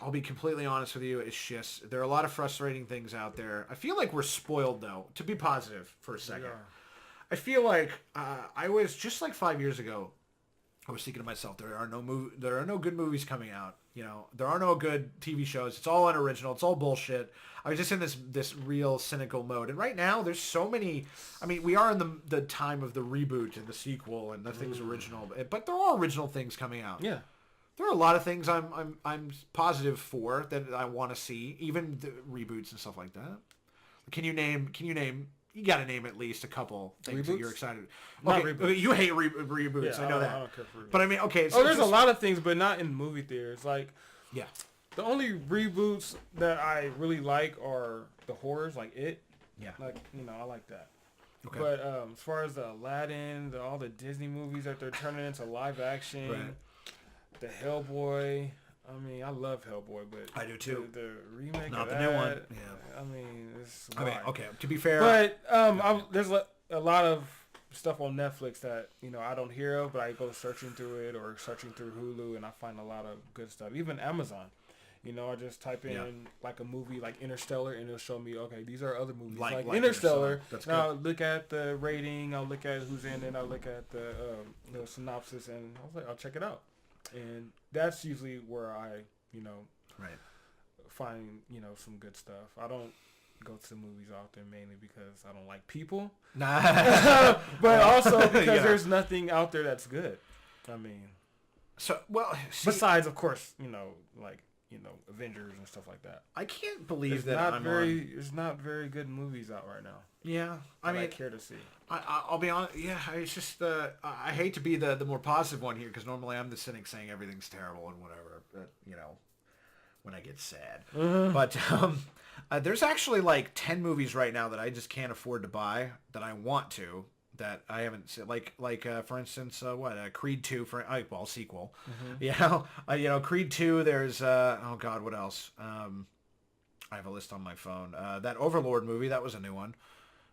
I'll be completely honest with you. It's just there are a lot of frustrating things out there. I feel like we're spoiled, though. To be positive for a second, I feel like I was just like 5 years ago. I was thinking to myself, there are no good movies coming out. You know, there are no good TV shows. It's all unoriginal. It's all bullshit. I was just in this real cynical mode. And right now, there's so many. I mean, we are in the time of the reboot and the sequel and nothing's original. But there are original things coming out. Yeah. There are a lot of things I'm positive for that I want to see, even the reboots and stuff like that. Can you name? You got to name at least a couple things that you're excited. Not okay, reboots. you hate reboots. Yeah, I know that. I don't care for reboots. But I mean, okay. So there's a lot of things, but not in movie theaters. Like, yeah, the only reboots that I really like are the horrors, like It. Yeah. Like, I like that. Okay. But as far as the Aladdin, all the Disney movies that they're turning into live action. Right. The Hellboy. I mean, I love Hellboy, but I do too. The remake, not of the that, new one. Yeah. I mean, it's. I mean, okay. To be fair, but there's a lot of stuff on Netflix that I don't hear of, but I go searching through it or searching through Hulu, and I find a lot of good stuff. Even Amazon. I just type in like a movie like Interstellar, and it'll show me, okay, these are other movies like Interstellar. That's now good. I'll look at the rating, I'll look at who's in it, I'll look at the synopsis, and I was like, I'll check it out. And that's usually where I, find, some good stuff. I don't go to movies often mainly because I don't like people. Nah. But also because there's nothing out there that's good. I mean. So, well. See, besides, of course, Avengers and stuff like that. I can't believe there's not very good movies out right now. Yeah. I care to see. I'll be honest. Yeah, it's just I hate to be the more positive one here because normally I'm the cynic saying everything's terrible and whatever. But, when I get sad. But there's actually like 10 movies right now that I just can't afford to buy that I want to that I haven't seen. Like for instance, Creed 2 sequel. Creed 2. There's oh God, what else? I have a list on my phone. That Overlord movie, that was a new one.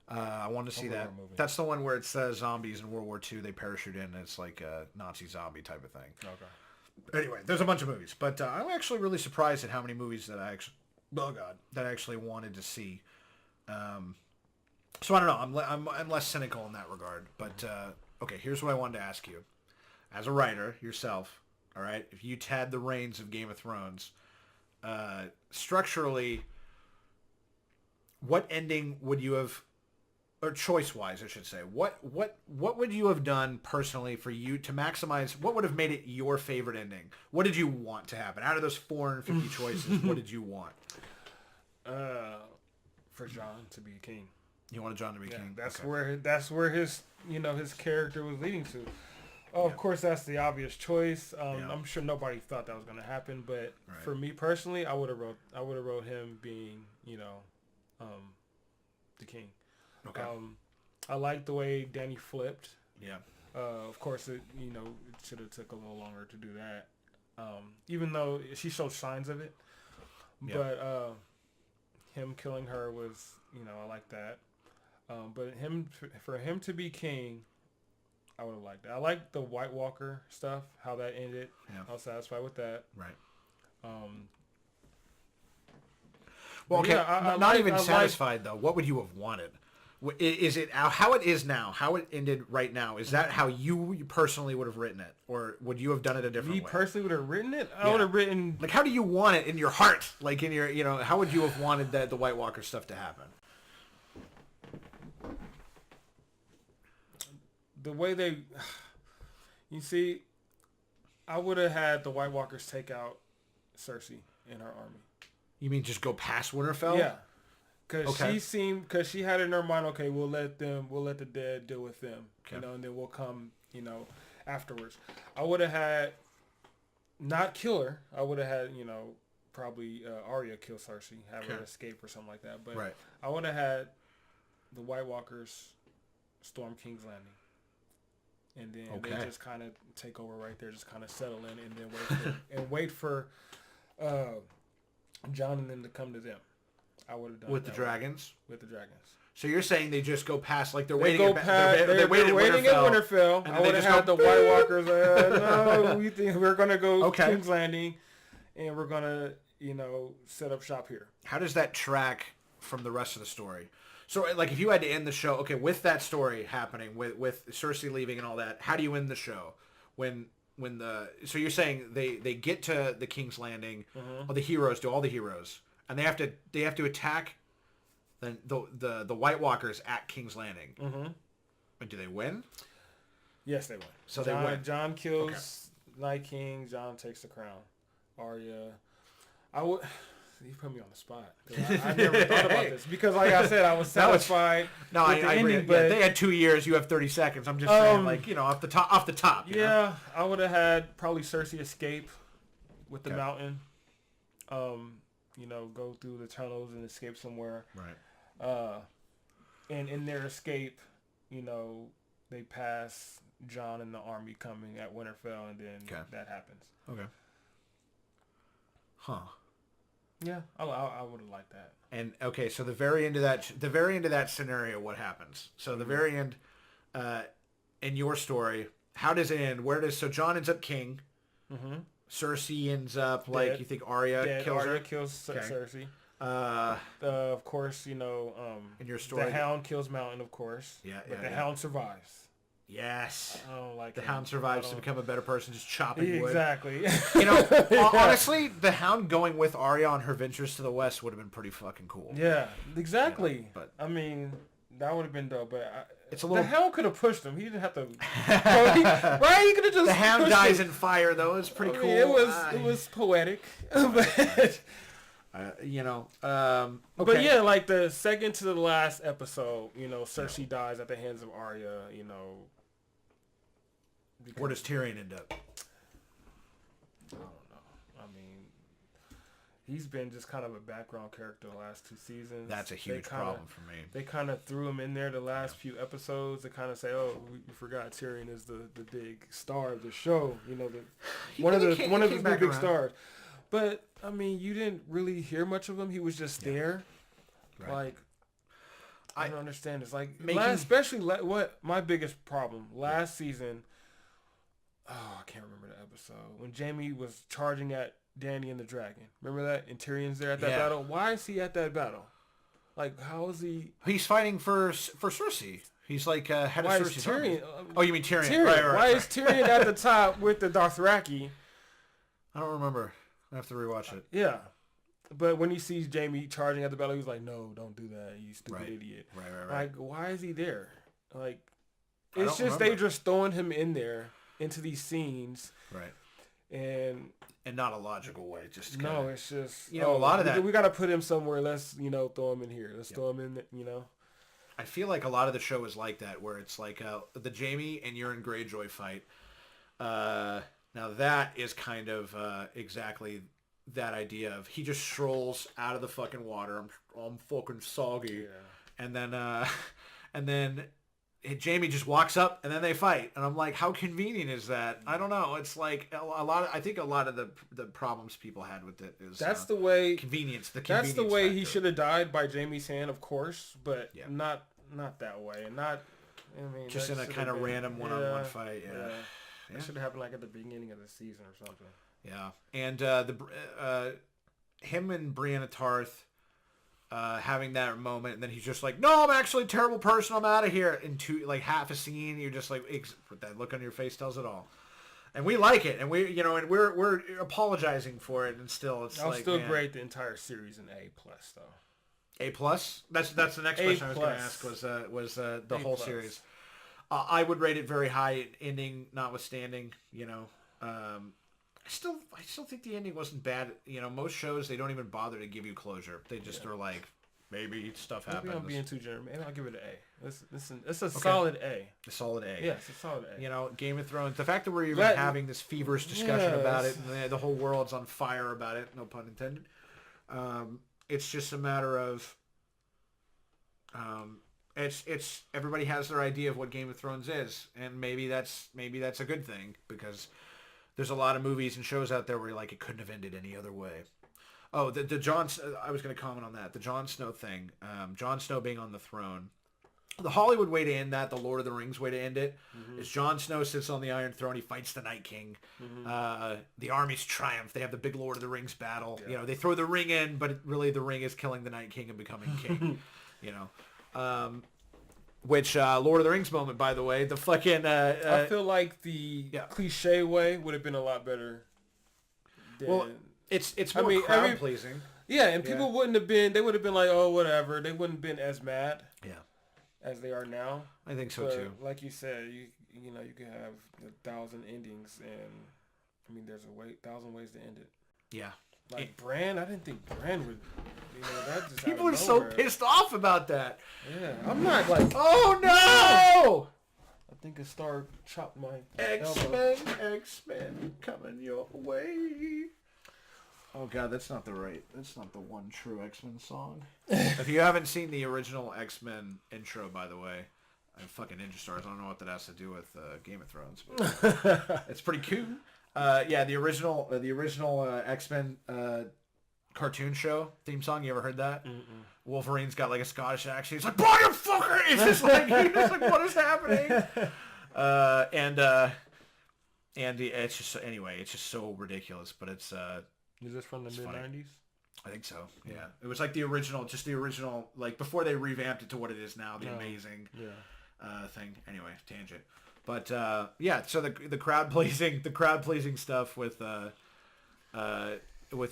I wanted to see that. Movie. That's the one where it's zombies in World War II. They parachute in. And it's like a Nazi zombie type of thing. Okay. Anyway, there's a bunch of movies, but I'm actually really surprised at how many movies that I actually wanted to see. So I don't know. I'm less cynical in that regard. But okay, here's what I wanted to ask you, as a writer yourself. All right, if you had the reins of Game of Thrones, structurally, what ending would you have? Or choice-wise, I should say, what would you have done personally for you to maximize? What would have made it your favorite ending? What did you want to happen out of those 450 choices? What did you want? For Jon to be king. You wanted Jon to be king. That's where his his character was leading to. Of course, that's the obvious choice. I'm sure nobody thought that was going to happen, but for me personally, I would have wrote him being the king. Okay. I like the way Dany flipped. Yeah. Of course, it should have took a little longer to do that. Even though she showed signs of it, but him killing her was I like that. But for him to be king, I would have liked that. I like the White Walker stuff, how that ended. Yeah. I was satisfied with that. Right. Well, okay. Not even satisfied though. What would you have wanted? Is it how it is now? How it ended right now? Is that how you personally would have written it, or would you have done it a different way? Me personally would have written it. I would have written like, how do you want it in your heart? Like in your, how would you have wanted the White Walker stuff to happen? The way you see, I would have had the White Walkers take out Cersei and her army. You mean just go past Winterfell? Yeah. Because she had in her mind, okay, we'll let the dead deal with them, and then we'll come, afterwards. I would have had, not kill her. I would have had, probably Arya kill Cersei, have her escape or something like that. But I would have had the White Walkers storm King's Landing, and then they just kind of take over right there, just kind of settle in, and then wait for Jon and them to come to them. I would have done with the dragons. With the dragons. So you're saying they just go past, like they're waiting. They're waiting at Winterfell. I would have had the White Walkers. No, we think we're gonna go King's Landing, and we're gonna, set up shop here. How does that track from the rest of the story? So, like, if you had to end the show, okay, with that story happening, with Cersei leaving and all that, how do you end the show? So you're saying they get to the King's Landing, all the heroes do, all the heroes, and they have to attack the White Walkers at King's Landing. And do they win? Yes, they win. So they win. Jon kills Night King. Jon takes the crown. Arya, you put me on the spot. I never thought about this because, like I said, I was satisfied with the ending. But they had 2 years. You have 30 seconds. I'm just saying, off the top. Yeah, I would have had probably Cersei escape with the mountain. Go through the tunnels and escape somewhere. Right. And in their escape, they pass Jon and the army coming at Winterfell, and then that happens. Okay. Huh. Yeah, I would have liked that. And okay, so the very end of that scenario, what happens? So the very end, in your story, how does it end? So Jon ends up king. Cersei ends up dead. You think Arya kills her? Arya kills Cersei. Of course, in your story, the Hound kills Mountain, of course. But the Hound survives. Yes. I don't like the Hound survives to become a better person, just chopping wood. Exactly. Honestly, the Hound going with Arya on her ventures to the west would have been pretty fucking cool. Yeah, exactly. But I mean, that would have been dope. But it's a little. The Hound could have pushed him. He didn't have to. Right? He could have just. The Hound dies in fire, though. It's pretty cool. It was poetic. But. Okay. But yeah, like the second to the last episode, Cersei dies at the hands of Arya. Where does Tyrion end up? I don't know. I mean, he's been just kind of a background character the last 2 seasons. That's a huge problem for me. They kind of threw him in there the last few episodes to kind of say, "Oh, we forgot Tyrion is the big star of the show." One of the big stars. But I mean, you didn't really hear much of him. He was just there. Right. Like, I don't understand. It's like especially what my biggest problem last season. Oh, I can't remember the episode when Jaime was charging at Dany and the dragon. Remember that? And Tyrion's there at that battle. Why is he at that battle? Like, how is he? He's fighting for Cersei. He's like head of Cersei's army. Oh, you mean Tyrion? Tyrion. Right. Why is Tyrion at the top with the Dothraki? I don't remember. I have to rewatch it. Yeah. But when he sees Jaime charging at the battle, he's like, "No, don't do that, you stupid idiot." Right. Like, why is he there? Like, it's just they just throwing him in there into these scenes, right? And not a logical way. Just it's just a lot of that. We got to put him somewhere. Let's throw him in here. Let's throw him in. I feel like a lot of the show is like that, where it's like the Jaime and Euron Greyjoy fight. Now that is kind of exactly that idea of he just strolls out of the fucking water. I'm fucking soggy, and then Jaime just walks up and then they fight, and I'm like, how convenient is that? I don't know. It's like I think a lot of the problems people had with it is that's the way convenience. That's the way he should have died, by Jaime's hand, of course, but not that way, and not. I mean, just in a kind of random one-on-one fight. Yeah. That should have happened like at the beginning of the season or something. Yeah, and him and Brienne of Tarth having that moment, and then he's just like, "No, I'm actually a terrible person. I'm out of here." In half a scene, you're just like, that look on your face tells it all. And we like it, and we're apologizing for it, and still it's I'll still grade the entire series an A+ though. A+? That's the next question I was going to ask was the whole series. I would rate it very high, ending notwithstanding. I still think the ending wasn't bad. Most shows, they don't even bother to give you closure. They just are like, maybe stuff happens. Maybe I'm being too generous. Maybe I'll give it an A. It's a solid A. A solid A. Yes, a solid A. Game of Thrones. The fact that we're even having this feverish discussion about it, and the whole world's on fire about it, no pun intended. It's just a matter of... It's everybody has their idea of what Game of Thrones is, and maybe that's a good thing, because there's a lot of movies and shows out there where you're like, it couldn't have ended any other way. Oh, the Jon. I was going to comment on that. The Jon Snow thing. Jon Snow being on the throne. The Hollywood way to end that, the Lord of the Rings way to end it, is Jon Snow sits on the Iron Throne. He fights the Night King. The armies triumph. They have the big Lord of the Rings battle. Yeah. They throw the ring in, but really the ring is killing the Night King and becoming king. Which Lord of the Rings moment, by the way, the fucking. I feel like the cliche way would have been a lot better. Well, it's more crowd pleasing. Yeah, and people wouldn't have been. They would have been like, oh, whatever. They wouldn't have been as mad. Yeah. As they are now. I think so too. Like you said, you could have 1,000 endings, and there's 1,000 ways to end it. Yeah. Like Bran, I didn't think Bran would. That just people are so pissed off about that. Yeah, I'm not like, oh no! I think a star chopped my X-Men coming your way. Oh god, that's not the one true X-Men song. If you haven't seen the original X-Men intro, by the way, I'm fucking Ninja Stars. I don't know what that has to do with Game of Thrones, but it's pretty cool. The original X-Men cartoon show theme song. You ever heard that? Mm-mm. Wolverine's got like a Scottish accent. He's like, "Motherfucker!" It's just like, what is happening? And it's just it's just so ridiculous. But it's is this from the mid-90s? I think so. Yeah, it was like the original, like before they revamped it to what it is now, the amazing thing. Anyway, tangent. But so the crowd pleasing stuff with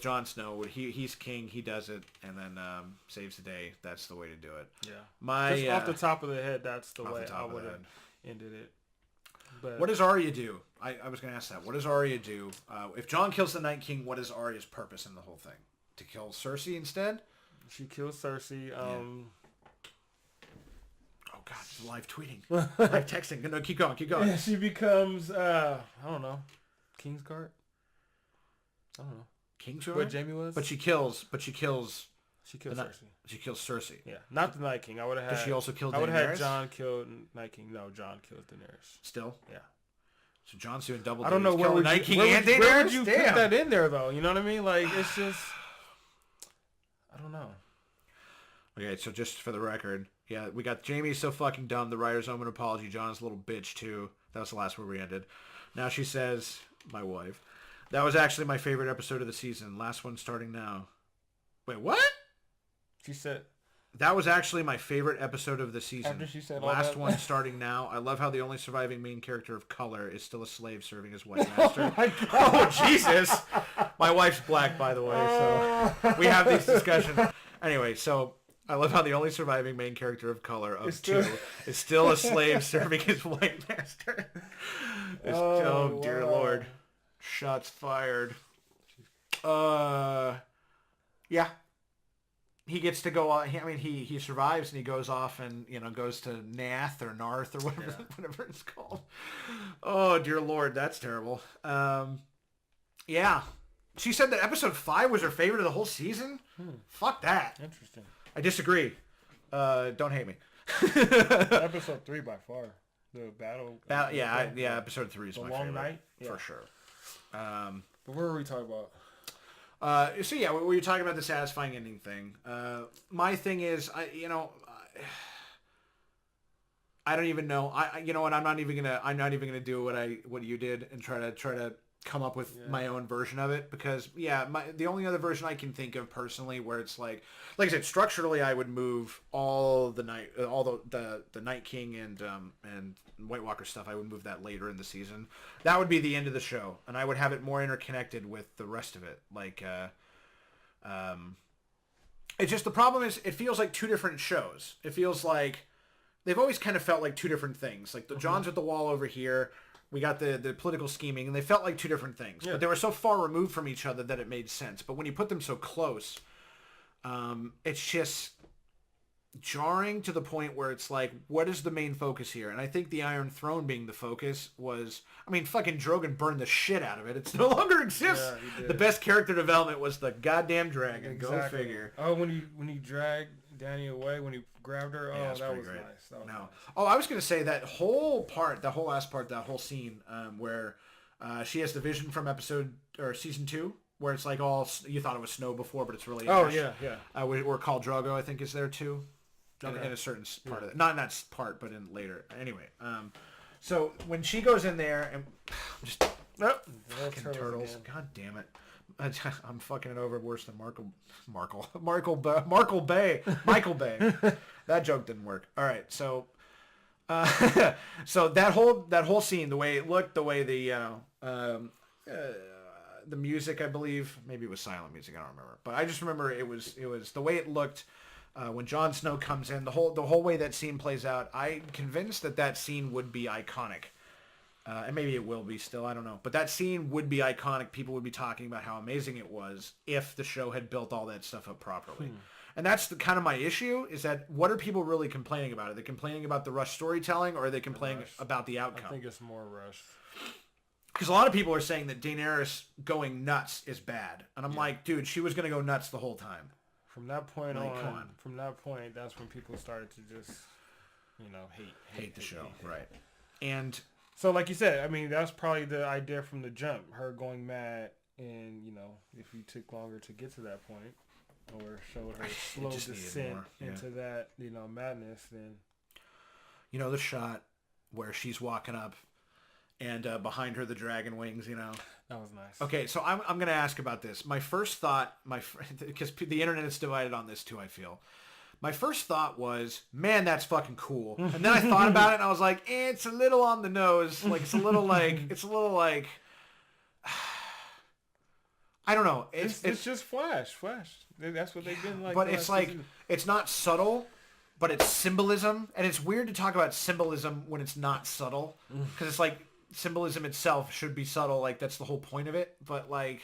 Jon Snow, he's king, he does it, and then saves the day. That's the way to do it. Yeah. Just off the top of the head, that's the way I would have ended it. But what does Arya do? I was going to ask that. What does Arya do? If Jon kills the Night King, what is Arya's purpose in the whole thing? To kill Cersei instead? She kills Cersei. Oh god, it's live tweeting. Live texting. No, keep going. Yeah, she becomes, I don't know, Kingsguard? I don't know. Kingsguard? What Jaime was? But she kills Cersei. She kills Cersei. Yeah, not the Night King. I would have had. Does she also kill Daenerys? I would have had Jon kill Night King. No, Jon kills Daenerys. Still? Yeah. So Jon's doing double. I don't know where would you put that in there though. You know what I mean? Like it's just, I don't know. Okay, so just for the record, yeah, we got Jamie's so fucking dumb. The writers owe an apology. Jon's a little bitch too. That was the last where we ended. Now she says, my wife, that was actually my favorite episode of the season. Last one starting now. Wait, what? She said. That was actually my favorite episode of the season. After she said last one starting now. I love how the only surviving main character of color is still a slave serving as white master. Oh, Jesus. My wife's black, by the way, so we have these discussions. Anyway, so I love how the only surviving main character of color of two is still a slave serving his white master. Oh, dear Lord. Shots fired. Yeah. He gets to go on. He survives and he goes off and goes to Nath or Narth or whatever it's called. Oh dear Lord, that's terrible. Yeah, she said that episode 5 was her favorite of the whole season. Fuck that. Interesting. I disagree. Don't hate me. Episode 3 by far. The battle. Episode 3 is my favorite. Long night for sure. But what were we talking about? We were talking about the satisfying ending thing. My thing is, I don't even know. I'm not even gonna do what you did and try to come up with my own version of it because the only other version I can think of personally where it's like I said, structurally I would move all the Night King and White Walker stuff. I would move that later in the season. That would be the end of the show, and I would have it more interconnected with the rest of it. It's just the problem is it feels like two different shows. It feels like they've always kind of felt like two different things. Like the John's at the wall over here. We got the political scheming, and they felt like two different things. Yeah. But they were so far removed from each other that it made sense. But when you put them so close, it's just jarring to the point where it's like, what is the main focus here? And I think the Iron Throne being the focus was, fucking Drogon burned the shit out of it. It no longer exists. Yeah, the best character development was the goddamn dragon. Exactly. Go figure. Oh, when he dragged Dany away, when he grabbed her, that was great. Nice. That was nice. Oh, I was going to say that whole last part, that whole scene where she has the vision from season 2, where it's like all, you thought it was snow before, but it's really ash. Yeah. Where Khal Drogo, I think, is there too. in a certain part of it. Not in that part, but in later. Anyway, so when she goes in there and just fucking turtles. Again. God damn it. I'm fucking it over worse than Michael Bay. That joke didn't work. All right, so so that whole scene, the way it looked, the way the music, I believe, maybe it was silent music, I don't remember, but I just remember it was the way it looked when Jon Snow comes in, the whole way that scene plays out. I'm convinced that scene would be iconic. And maybe it will be still, I don't know. But that scene would be iconic. People would be talking about how amazing it was if the show had built all that stuff up properly. And that's kind of my issue, is that what are people really complaining about? Are they complaining about the rushed storytelling, or are they complaining about the outcome? I think it's more rushed. Because a lot of people are saying that Daenerys going nuts is bad. And I'm like, dude, she was going to go nuts the whole time. From that point from that point, that's when people started to just, hate the show. Right. And... So, like you said, I mean, that's probably the idea from the jump. Her going mad, and if you took longer to get to that point, or showed her slow descent into that, madness, then the shot where she's walking up, and behind her the dragon wings, that was nice. Okay, so I'm gonna ask about this. My first thought, because the internet is divided on this too, I feel. My first thought was, man, that's fucking cool. And then I thought about it, and I was like, it's a little on the nose. Like, it's a little like, I don't know. It's just Flash. That's what they've been like. But it's like, it's not subtle, but it's symbolism. And it's weird to talk about symbolism when it's not subtle. Because it's like, symbolism itself should be subtle. Like, that's the whole point of it. But like...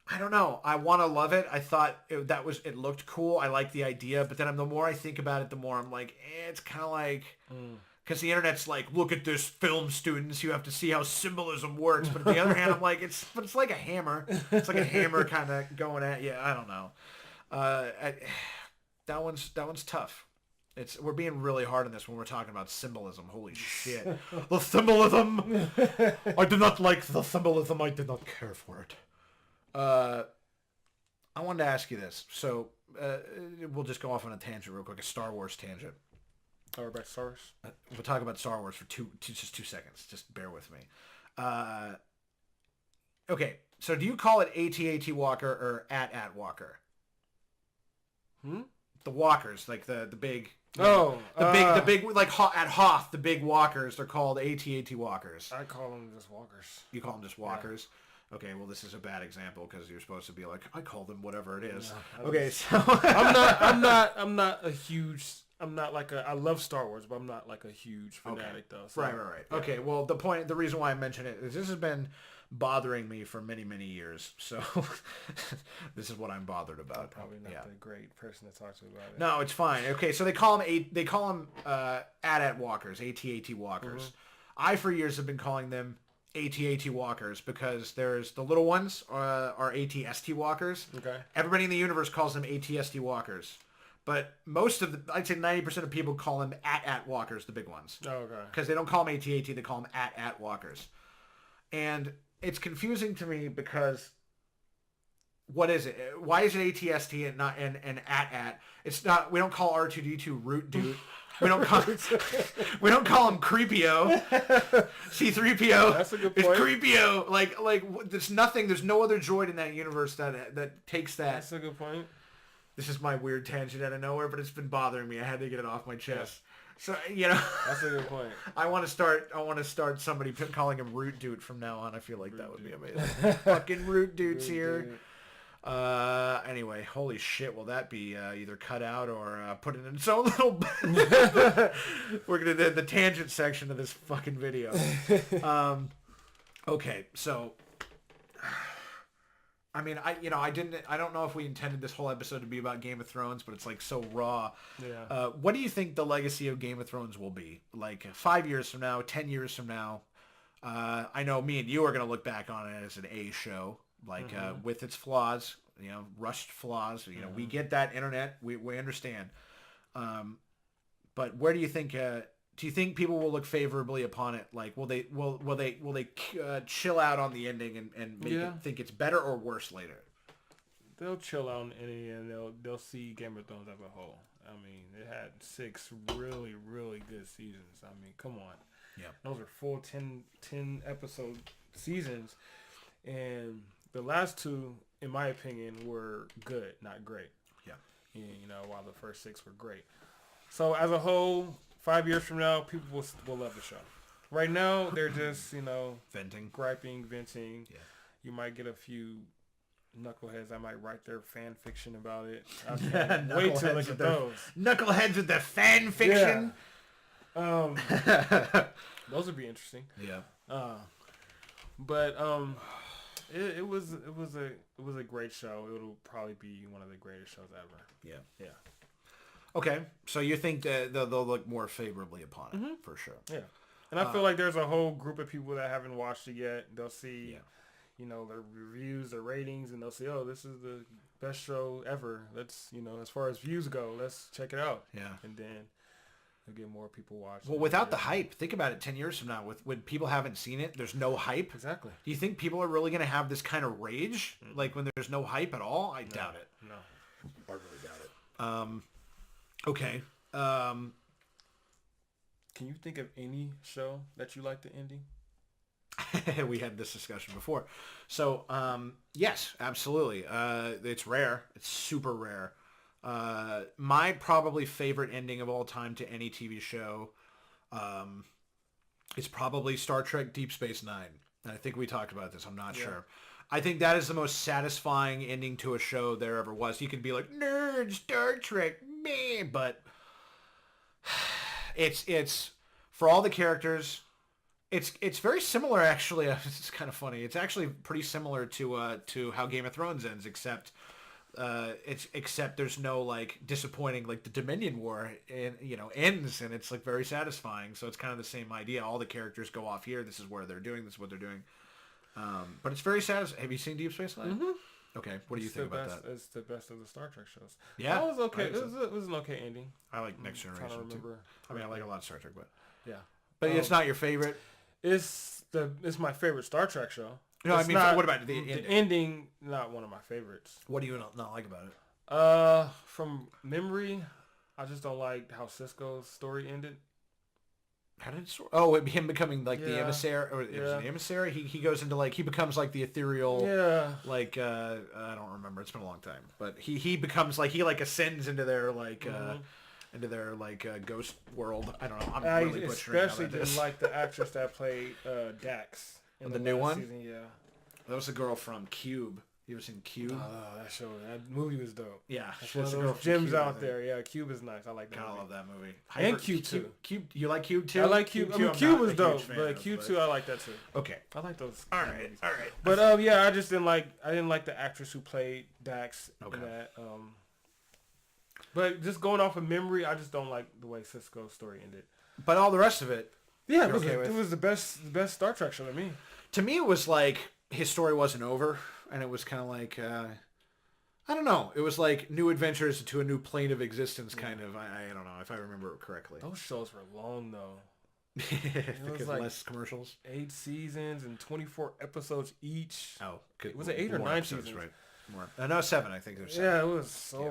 I don't know. I want to love it. I thought it looked cool. I like the idea, but then the more I think about it, the more I'm like, it's kind of like, because the internet's like, look at this, film students, you have to see how symbolism works. But on the other hand, I'm like, it's like a hammer. It's like a hammer kind of going at you. I don't know. That one's tough. We're being really hard on this when we're talking about symbolism. Holy shit. The symbolism. I do not like the symbolism. I did not care for it. I wanted to ask you this. So, we'll just go off on a tangent real quick, a Star Wars tangent. Or about Star Wars? We'll talk about Star Wars for just 2 seconds. Just bear with me. Okay, so do you call it AT-AT Walker or at Walker? The walkers, like the big... the big like at Hoth, the big walkers, they're called AT-AT Walkers. I call them just walkers. You call them just walkers? Yeah. Okay, well, this is a bad example because you're supposed to be like, I call them whatever it is. No, okay, so I'm not like I love Star Wars, but I'm not like a huge fanatic though. So, right. Yeah. Okay, well, the reason why I mention it is this has been bothering me for many, many years. So this is what I'm bothered about. I'm probably not the great person to talk to about it. No, it's fine. Okay, so they call them at walkers, AT-AT walkers. Mm-hmm. I for years have been calling them AT-AT walkers because there's the little ones are AT-ST walkers. Okay. Everybody in the universe calls them AT-ST walkers. But I'd say 90% of people call them at walkers, the big ones. Oh, okay. Because they don't call them AT-AT, they call them at walkers. And it's confusing to me because what is it? Why is it AT-ST and not and at? It's not. We don't call R2-D2 root dude. We don't call him Creepio. C-3PO. That's a good point. It's Creepio. Like there's nothing. There's no other droid in that universe that takes that. That's a good point. This is my weird tangent out of nowhere, but it's been bothering me. I had to get it off my chest. So that's a good point. I want to start somebody calling him Root Dude from now on. I feel like that would be amazing. Fucking Root Dude's here. Dude. Anyway, holy shit, will that be either cut out or put in its own little... We're going to do the tangent section of this fucking video. Okay, so... I mean, I don't know if we intended this whole episode to be about Game of Thrones, but it's like so raw. Yeah. What do you think the legacy of Game of Thrones will be? Like 5 years from now, 10 years from now? I know me and you are going to look back on it as an A show. Like with its flaws, rushed flaws. We get that internet. We understand. But where do you think? Do you think people will look favorably upon it? Like, will they chill out on the ending and make it think it's better or worse later? They'll chill out on the ending and they'll see Game of Thrones as a whole. I mean, it had 6 really, really good seasons. I mean, come on. Yeah. Those are full 10 episode seasons. And the last 2, in my opinion, were good, not great. Yeah. And, you know, while the first 6 were great. So as a whole, 5 years from now, people will love the show. Right now, they're just, you know, venting, griping, venting. Yeah. You might get a few knuckleheads that might write their fan fiction about it. I can't wait to look at those. Knuckleheads with their fan fiction. Yeah. Those would be interesting. Yeah. But it was a great show. It'll probably be one of the greatest shows ever. Yeah. Yeah. Okay, so you think that they'll look more favorably upon it, for sure. Yeah. And I feel like there's a whole group of people that haven't watched it yet. They'll see, you know, their reviews, their ratings, and they'll say, oh, this is the best show ever. Let's, you know, as far as views go, let's check it out. Yeah. And then you'll get more people watching. Well, without the hype, think about it 10 years from now. When people haven't seen it, there's no hype. Exactly. Do you think people are really going to have this kind of rage? Like when there's no hype at all? I doubt it. No. I really doubt it. Okay. Can you think of any show that you like the ending? We had this discussion before. So, yes, absolutely. It's rare. It's super rare. My probably favorite ending of all time to any TV show is probably Star Trek Deep Space Nine. And I think we talked about this. I'm not sure. I think that is the most satisfying ending to a show there ever was. You could be like, nerd, Star Trek, meh, but it's for all the characters. It's very similar, actually. It's kind of funny. It's actually pretty similar to how Game of Thrones ends, except there's no like disappointing, like the Dominion War ends, and it's like very satisfying. So it's kind of the same idea. All the characters go off here. This is where they're doing. This is what they're doing. But it's very satisfying. Have you seen Deep Space Nine? Mm-hmm. Okay, what do you think about that? It's the best of the Star Trek shows. Yeah, it was okay. It was an okay ending. I like Next Generation too. I mean, I like a lot of Star Trek, but yeah, but it's not your favorite. It's my favorite Star Trek show. No, it's I mean, what about the ending? The ending, not one of my favorites. What do you not like about it? From memory, I just don't like how Cisco's story ended. How did it? Oh, him becoming like the emissary, or it was an emissary. He goes into like he becomes like the ethereal. Yeah. Like I don't remember. It's been a long time, but he becomes like he like ascends into their like into their like ghost world. I don't know. I'm really butchering how especially didn't like the actress that played Dax in the new one. Season, yeah. That was the girl from Cube. You ever seen Cube? Oh, that movie was dope. Yeah, that's one of those gems out there. Yeah, Cube is nice. I like that. I love that movie. And Cube too. Cube, you like Cube too? I like Cube. I mean, Cube was dope, but Cube 2, I like that too. Okay, I like those. All right. But yeah, I didn't like the actress who played Dax in that. But just going off of memory, I just don't like the way Cisco's story ended. But all the rest of it, yeah, it was the best Star Trek show to me. To me, it was like his story wasn't over, and it was kind of like I don't know. It was like new adventures to a new plane of existence, kind of. I don't know if I remember it correctly. Those shows were long though. Because like less commercials. 8 seasons and 24 episodes each. Oh, good. Was it 8 or 9 seasons? Right. More. No, 7. I think there's 7. Yeah, it was so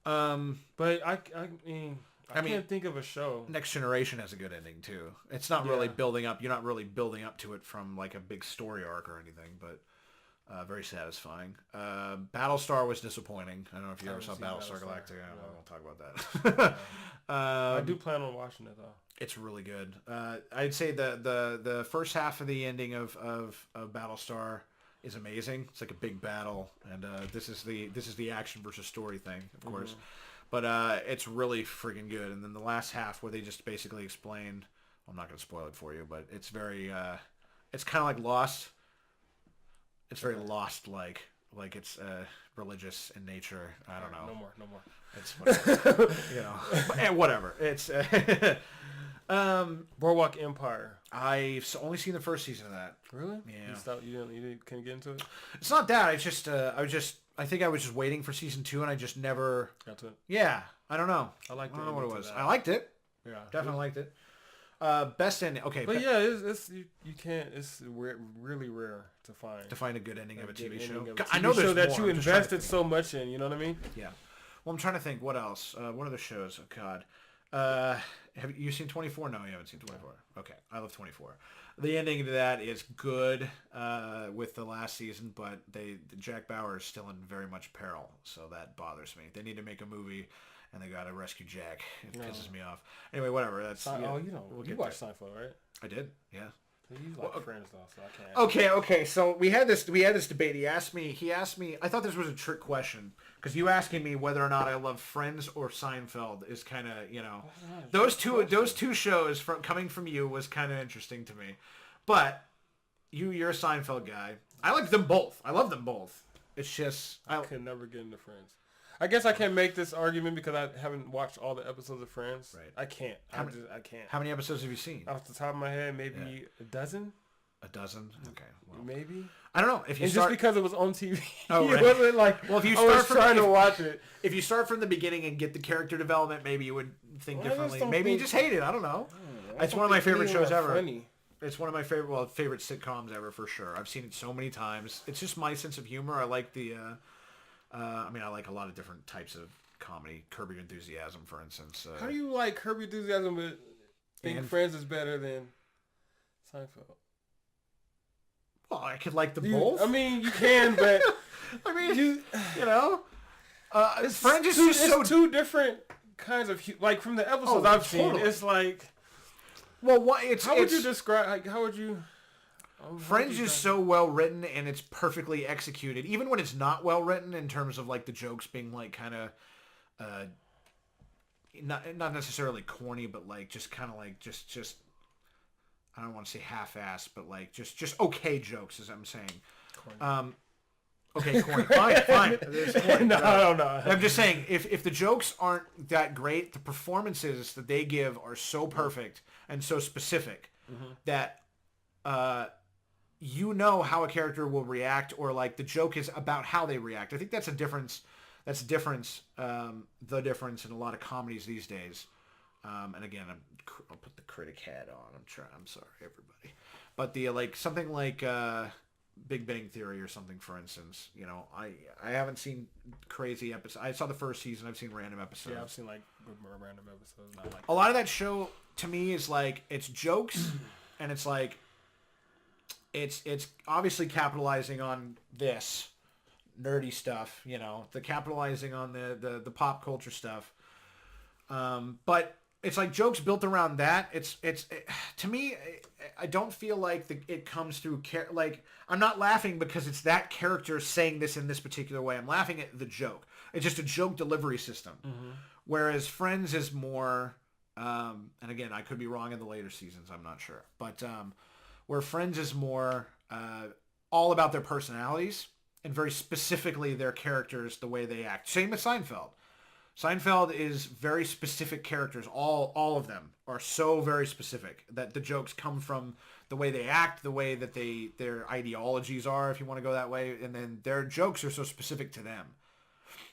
long. But I mean, I can't think of a show. Next Generation has a good ending too. It's not really building up. You're not really building up to it from like a big story arc or anything, but very satisfying. Battlestar was disappointing. I don't know if you ever saw Battlestar Galactica. I won't talk about that. I do plan on watching it though. It's really good. I'd say the first half of the ending of Battlestar is amazing. It's like a big battle, and this is the action versus story thing, of course. But it's really freaking good. And then the last half where they just basically explain, I'm not going to spoil it for you, but it's very, it's kind of like Lost. It's very Lost like it's religious in nature. I don't know. No more. It's whatever. And whatever. It's Boardwalk Empire. I've only seen the first season of that. Really? Yeah. You couldn't get into it? It's not that. It's just I think I was just waiting for season 2, and I just never got to it. Yeah, I don't know. I don't know what it was. I liked it. Yeah, definitely liked it. Best ending. Okay, but yeah, it's you can't. It's really rare to find a good ending of a TV show. I know there's that more. you invested so much in. You know what I mean? Yeah. Well, I'm trying to think. What else? What other shows? Oh, God. Have you seen 24? No, you haven't seen 24. Okay. I love 24. The ending to that is good with the last season, but Jack Bauer is still in very much peril, so that bothers me. They need to make a movie, and they got to rescue Jack. It pisses me off. Anyway, whatever. That's you watched Seinfeld, right? I did. Yeah. You like Friends though, so I can't. Okay. So we had this debate. He asked me. I thought this was a trick question because you asking me whether or not I love Friends or Seinfeld is kind of those two shows coming from you was kind of interesting to me, but you're a Seinfeld guy. I like them both. I love them both. It's just I could never get into Friends. I guess I can't make this argument because I haven't watched all the episodes of Friends. Right. I can't. I can't. How many episodes have you seen? Off the top of my head, maybe a dozen. A dozen? Okay. Well, maybe. I don't know. If you just because it was on TV. Oh, right. It wasn't like, well, if you start trying to watch it. If you start from the beginning and get the character development, maybe you would think differently. Maybe you just hate it. I don't know. It's one of my favorite shows ever. Funny. It's one of my favorite sitcoms ever for sure. I've seen it so many times. It's just my sense of humor. I like I like a lot of different types of comedy. Curb Your Enthusiasm, for instance. How do you like Curb Your Enthusiasm but think Friends is better than Seinfeld? Well, I could like them both. I mean, you can, but I mean, you know, Friends is just so two different kinds of like from the episodes I've seen. It's like, well, how would you describe? Like, how would you? Friends is so well written and it's perfectly executed, even when it's not well written in terms of like the jokes being like kind of, not necessarily corny, but like just kind of like just. I don't want to say half-assed, but like just okay jokes, as I'm saying. Corny. Okay, corny. Fine. Corny, no, I don't know. I'm just saying, if the jokes aren't that great, the performances that they give are so perfect and so specific that you know how a character will react, or like the joke is about how they react. I think that's a difference. That's the difference in a lot of comedies these days. And again, I'll put the critic hat on. I'm sorry, everybody. But the something like Big Bang Theory or something, for instance. You know, I haven't seen crazy episodes. I saw the first season. I've seen random episodes. Yeah, I've seen like random episodes. Not like a lot of that show to me is like it's jokes, and it's like it's obviously capitalizing on this nerdy stuff. You know, the capitalizing on the pop culture stuff. But it's like jokes built around that. To me, I don't feel like it comes through. Like I'm not laughing because it's that character saying this in this particular way. I'm laughing at the joke. It's just a joke delivery system. Mm-hmm. Whereas Friends is more, and again, I could be wrong in the later seasons. I'm not sure, but where Friends is more all about their personalities and very specifically their characters, the way they act. Same with Seinfeld. Seinfeld is very specific characters. All of them are so very specific that the jokes come from the way they act, the way that their ideologies are, if you want to go that way, and then their jokes are so specific to them.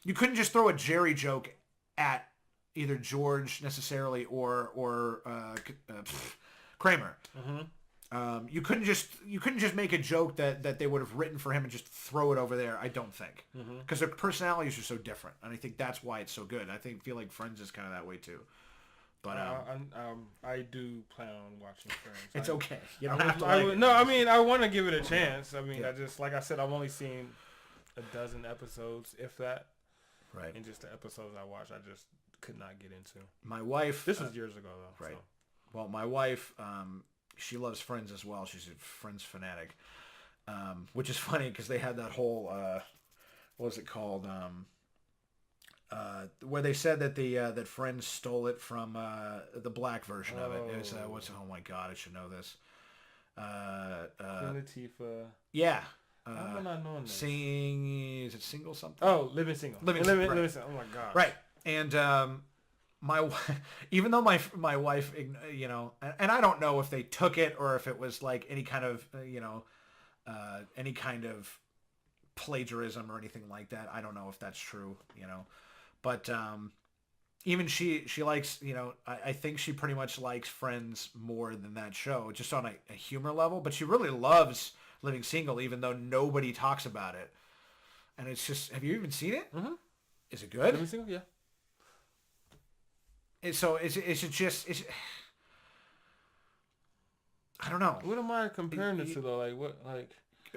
You couldn't just throw a Jerry joke at either George necessarily or Kramer. Mm-hmm. You couldn't just make a joke that they would have written for him and just throw it over there. I don't think, because their personalities are so different, and I think that's why it's so good. I feel like Friends is kind of that way too. But I do plan on watching Friends. It's okay. You don't have to. No, I mean I want to give it a chance. I mean, I just like I said, I've only seen a dozen episodes, if that. Right. And just the episodes I watched, I just could not get into. My wife. This was years ago though. Right. So. Well, my wife. She loves Friends as well. She's a Friends fanatic, which is funny because they had that whole what was it called? Where they said that that Friends stole it from the black version of it. It was oh my god, I should know this. Queen Latifah. Yeah. How am I not knowing this? Is it Single something? Oh, Living Single. Living Single. Oh my god. Right. And even though my wife, you know, and I don't know if they took it or if it was like any kind of, any kind of plagiarism or anything like that. I don't know if that's true, you know, but even she likes, you know, I think she pretty much likes Friends more than that show, just on a humor level, but she really loves Living Single, even though nobody talks about it. And it's just, have you even seen it? Mm-hmm. Is it good? Living Single, yeah. And so is it just I don't know. What am I comparing it to though? Like what? Like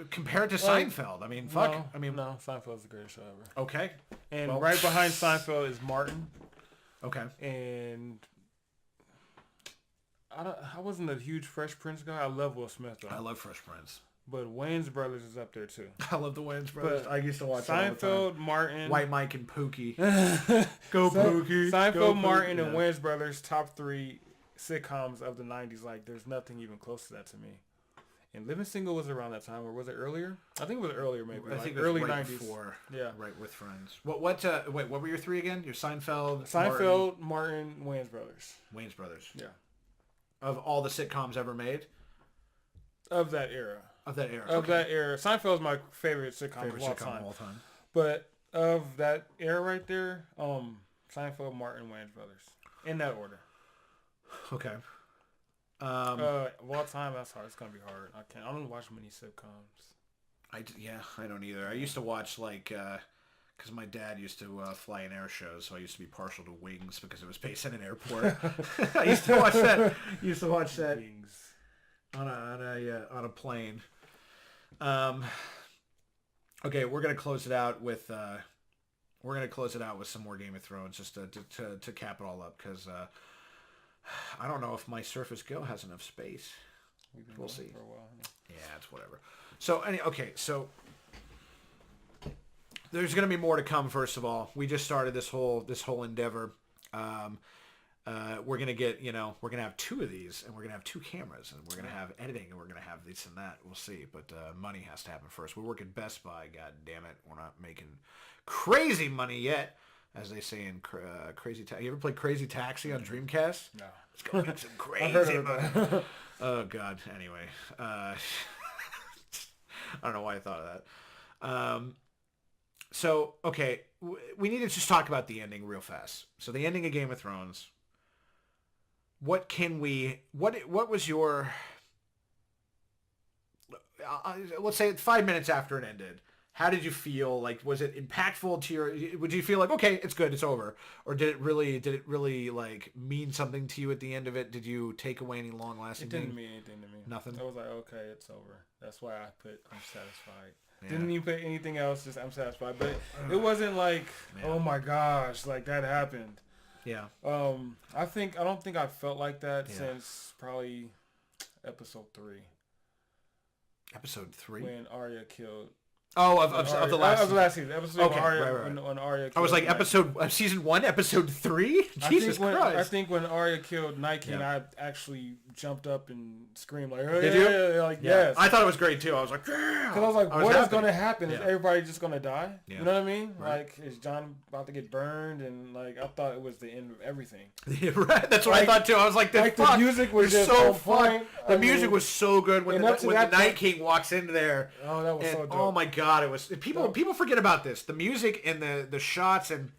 compared to Seinfeld? I mean, fuck. No, I mean, no. Seinfeld's the greatest show ever. Okay. And right behind Seinfeld is Martin. Okay. And I wasn't a huge Fresh Prince guy. I love Will Smith though. I love Fresh Prince. But Wayans Brothers is up there too. I love the Wayans Brothers. I used to watch Seinfeld, Martin, White Mike and Pookie. Go Pookie. Seinfeld, Go Martin, Pookie. and Wayans Brothers, top 3 sitcoms of the 90s. Like, there's nothing even close to that to me. And Living Single was around that time, or was it earlier? I think it was earlier, maybe. I think early right 90s. Before, yeah, right with Friends. Wait, what were your 3 again? Your Seinfeld, Martin, Wayans Brothers. Wayans Brothers. Yeah. Of all the sitcoms ever made. Of that era. That era. Seinfeld is my favorite sitcom of all time. But of that era right there, Seinfeld, Martin, Wayans Brothers. In that order. Okay. Of all time, that's hard. It's gonna be hard. I don't watch many sitcoms. I don't either. I used to watch because my dad used to fly in air shows, so I used to be partial to Wings because it was based in an airport. I used to watch that. Wings. On a plane. Okay, we're gonna close it out with some more Game of Thrones just to cap it all up because I don't know if my Surface Go has enough space. We'll see. For a while, yeah, it's whatever. So so there's gonna be more to come. First of all, we just started this whole endeavor. We're gonna get, we're gonna have 2 of these, and we're gonna have 2 cameras, and we're gonna have editing, and we're gonna have this and that. We'll see, but money has to happen first. We work at Best Buy. God damn it, we're not making crazy money yet, as they say in Crazy Taxi. You ever played Crazy Taxi on Dreamcast? No. It's gonna make some crazy money. Oh God. Anyway, I don't know why I thought of that. So okay, we need to just talk about the ending real fast. So the ending of Game of Thrones. What was your, let's say 5 minutes after it ended, how did you feel? Like, was it impactful to would you feel like, okay, it's good, it's over? Or did it really like mean something to you at the end of it? Did you take away any long lasting thing? It didn't mean anything to me. Nothing? I was like, okay, it's over. That's why I put I'm satisfied. Yeah. Didn't even put anything else, just I'm satisfied. But it wasn't like, oh my gosh, like that happened. Yeah. I don't think I felt like that since probably episode 3. Episode 3? When Arya killed. Oh, of the last season. Episode when Arya killed I was like, season 1, episode 3? Jesus Christ. I think when Arya killed Night King, I actually jumped up and screamed like, did you? Yes. I thought it was great too. I was like, because I was like, what is going to happen? Is everybody just going to die? Yeah. You know what I mean? Right. Like, is Jon about to get burned? And like, I thought it was the end of everything. Yeah, right. That's what I thought too. I was like, the music was just so fun. The music was so good when the Night King walks into there. Oh, that was so dope. Oh my God, it was people forget about this. The music and the shots and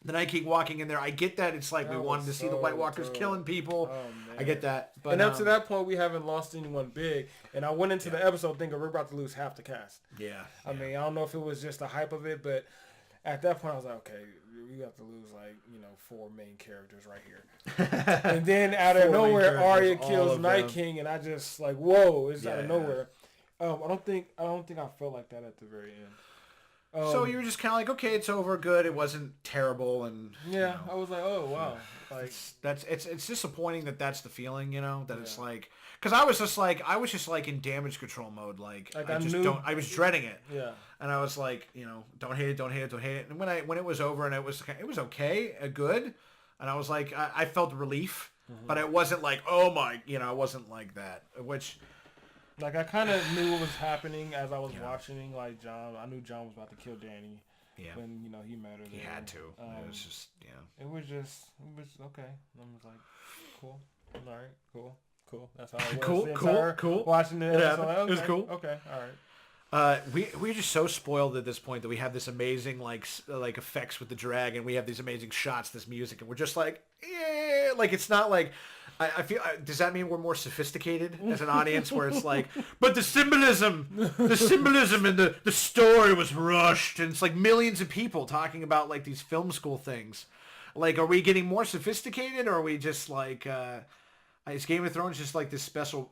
the Night King walking in there. I get that. It's like we wanted to see the White Walkers killing people. Oh, I get that. But up to that point, we haven't lost anyone big. And I went into the episode thinking we're about to lose half the cast. Yeah. I mean, I don't know if it was just the hype of it, but at that point, I was like, okay, we have to lose 4 main characters right here. And then out of nowhere, Arya kills Night King, and I just like, whoa, it's out of nowhere. I don't think I felt like that at the very end. So you were just kind of like, okay, it's over, good. It wasn't terrible, and I was like, oh wow, like it's disappointing that that's the feeling, that it's like, because I was just like in damage control mode, I was dreading it, and I was like, don't hate it, and when it was over and it was okay, good, and I was like, I felt relief, but it wasn't like, oh my, it wasn't like that, which. Like, I kind of knew what was happening as I was watching, like, Jon. I knew Jon was about to kill Dany. Yeah. When, he met her there. He had to. It was just, It was okay. I was like, cool. All right, cool. That's how it was. Cool. Watching it. It was cool. Okay, all right. We're just so spoiled at this point that we have this amazing, like effects with the dragon. We have these amazing shots, this music, and we're just like, like, it's not like, I feel. Does that mean we're more sophisticated as an audience? Where it's like, but the symbolism and the story was rushed, and it's like millions of people talking about like these film school things. Like, are we getting more sophisticated, or are we just like, is Game of Thrones just like this special